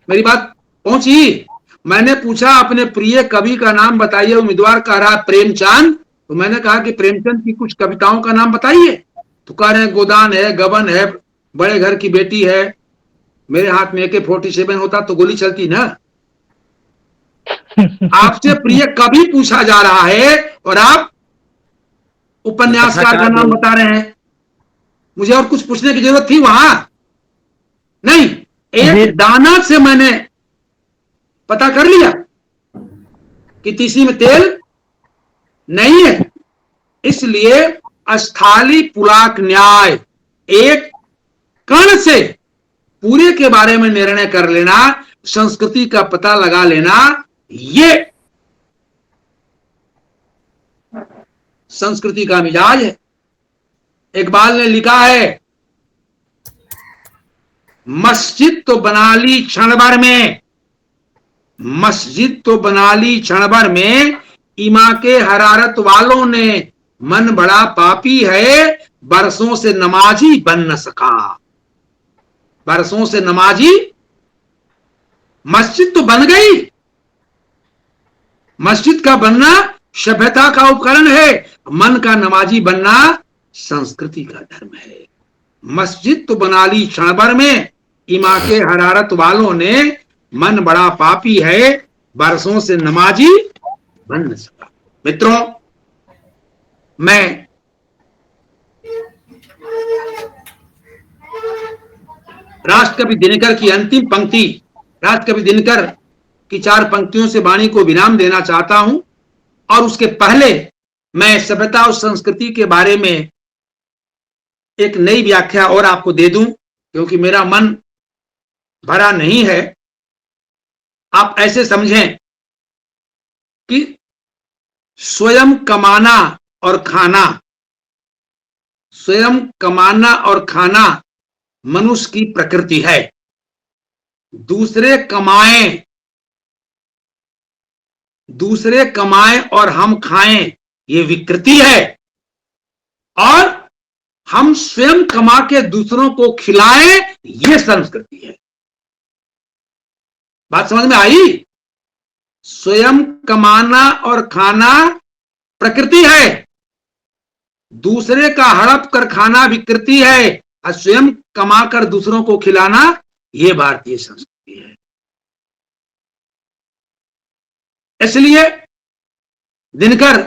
मेरी बात पहुंची? मैंने पूछा अपने प्रिय कवि का नाम बताइए, उम्मीदवार कह रहा प्रेमचंद। तो मैंने कहा कि प्रेमचंद की कुछ कविताओं का नाम बताइए। तो कह रहे हैं गोदान है, गबन है, बड़े घर की बेटी है। मेरे हाथ में AK-47 होता तो गोली चलती ना। आपसे प्रिय कवि पूछा जा रहा है और आप उपन्यासकार का नाम बता रहे हैं। मुझे और कुछ पूछने की जरूरत थी वहां? नहीं, एक दाना से मैंने पता कर लिया कि तीसी में तेल नहीं है। इसलिए अस्थाली पुलाक न्याय, एक कण से पूरे के बारे में निर्णय कर लेना, संस्कृति का पता लगा लेना, ये संस्कृति का मिजाज है। इकबाल ने लिखा है, मस्जिद तो बना ली क्षण भर में, मस्जिद तो बना ली क्षण भर में, ईमा के हरारत वालों ने, मन बड़ा पापी है, बरसों से नमाजी बन न सका। बरसों से नमाजी, मस्जिद तो बन गई। मस्जिद का बनना सभ्यता का उपकरण है, मन का नमाजी बनना संस्कृति का धर्म है। मस्जिद तो बना ली क्षण भर में, ईमा के हरारत वालों ने, मन बड़ा पापी है, बरसों से नमाजी बन न सका। मित्रों, मैं राष्ट्रकवि दिनकर की अंतिम पंक्ति, राष्ट्रकवि दिनकर की 4 पंक्तियों से वाणी को विराम देना चाहता हूं। और उसके पहले मैं सभ्यता और संस्कृति के बारे में एक नई व्याख्या और आपको दे दूं, क्योंकि मेरा मन भरा नहीं है। आप ऐसे समझें कि स्वयं कमाना और खाना, स्वयं कमाना और खाना मनुष्य की प्रकृति है। दूसरे कमाएं और हम खाएं, ये विकृति है। और हम स्वयं कमा के दूसरों को खिलाएं, ये संस्कृति है। बात समझ में आई? स्वयं कमाना और खाना प्रकृति है, दूसरे का हड़प कर खाना विकृति है, और स्वयं कमाकर दूसरों को खिलाना यह भारतीय संस्कृति है। इसलिए दिनकर,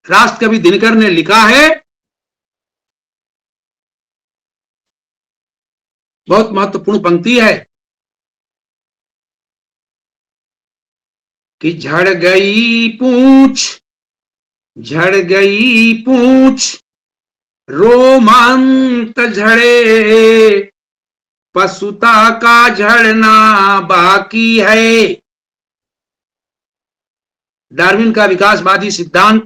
राष्ट्रकवि दिनकर ने लिखा है, बहुत महत्वपूर्ण पंक्ति है कि झड़ गई पूंछ रोमांत झड़े, पशुता का झड़ना बाकी है। डार्विन का विकासवादी सिद्धांत,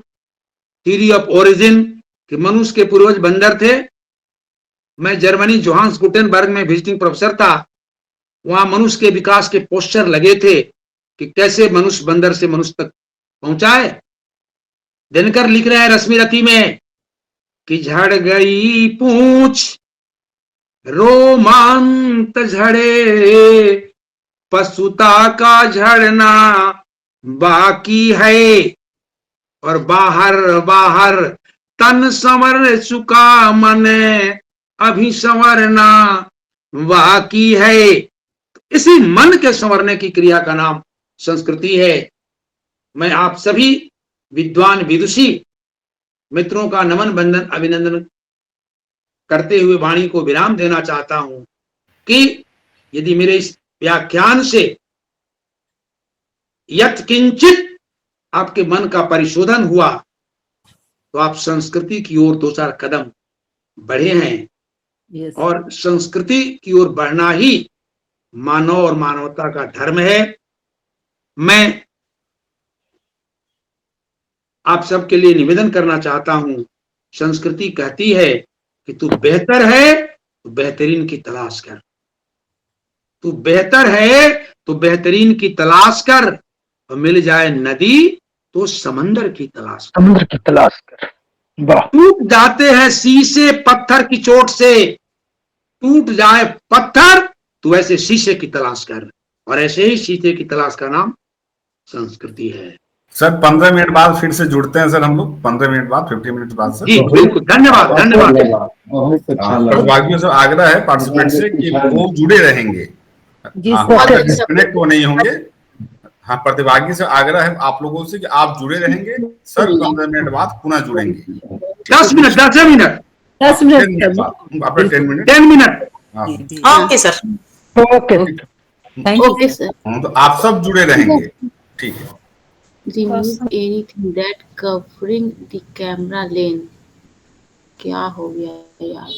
थ्योरी ऑफ ओरिजिन, कि मनुष्य के पूर्वज बंदर थे। मैं जर्मनी जोहान्स गुटेनबर्ग में विजिटिंग प्रोफेसर था। वहां मनुष्य के विकास के पोस्टर लगे थे कि कैसे मनुष्य बंदर से मनुष्य तक पहुंचा है। दिनकर लिख रहे हैं रश्मिरथी में कि झड़ गई पूंछ रोमांत झड़े, पशुता का झड़ना बाकी है। और बाहर तन संवर चुका, मन अभी संवरना बाकी है। इसी मन के संवरने की क्रिया का नाम संस्कृति है। मैं आप सभी विद्वान विदुषी मित्रों का नमन बंदन अभिनंदन करते हुए वाणी को विराम देना चाहता हूं कि यदि मेरे इस व्याख्यान से यत्किंचित आपके मन का परिशोधन हुआ तो आप संस्कृति की ओर 2-4 कदम बढ़े हैं। Yes. और संस्कृति की ओर बढ़ना ही मानव और मानवता का धर्म है। मैं आप सबके लिए निवेदन करना चाहता हूं, संस्कृति कहती है कि तू बेहतर है तो बेहतरीन की तलाश कर, तू बेहतर है तो बेहतरीन की तलाश कर, और मिल जाए नदी तो समंदर की तलाश कर। टूट जाते हैं शीशे पत्थर की चोट से, टूट जाए पत्थर तो ऐसे शीशे की तलाश कर। और ऐसे ही सीते की तलाश का नाम संस्कृति है। सर 15 मिनट बाद फिर से जुड़ते हैं सर, हम लोग 15 मिनट बाद, 50 मिनट बाद सर। जी बिल्कुल, धन्यवाद धन्यवाद। प्रतिभागियों से आग्रह है पार्टिसिपेंट से कि वो जुड़े रहेंगे, डिस्कनेक्ट वो नहीं होंगे। हाँ, प्रतिभागी से आग्रह है आप लोगों से कि आप जुड़े रहेंगे सर, 15 मिनट बाद पुनः जुड़ेंगे। 10 मिनट 10 मिनट 10 मिनट आपने 10 minute 10 minute. Okay sir, okay thank you sir. तो आप सब जुड़े रहेंगे, ठीक है। Remove anything that covering the camera lane। क्या हो गया यार?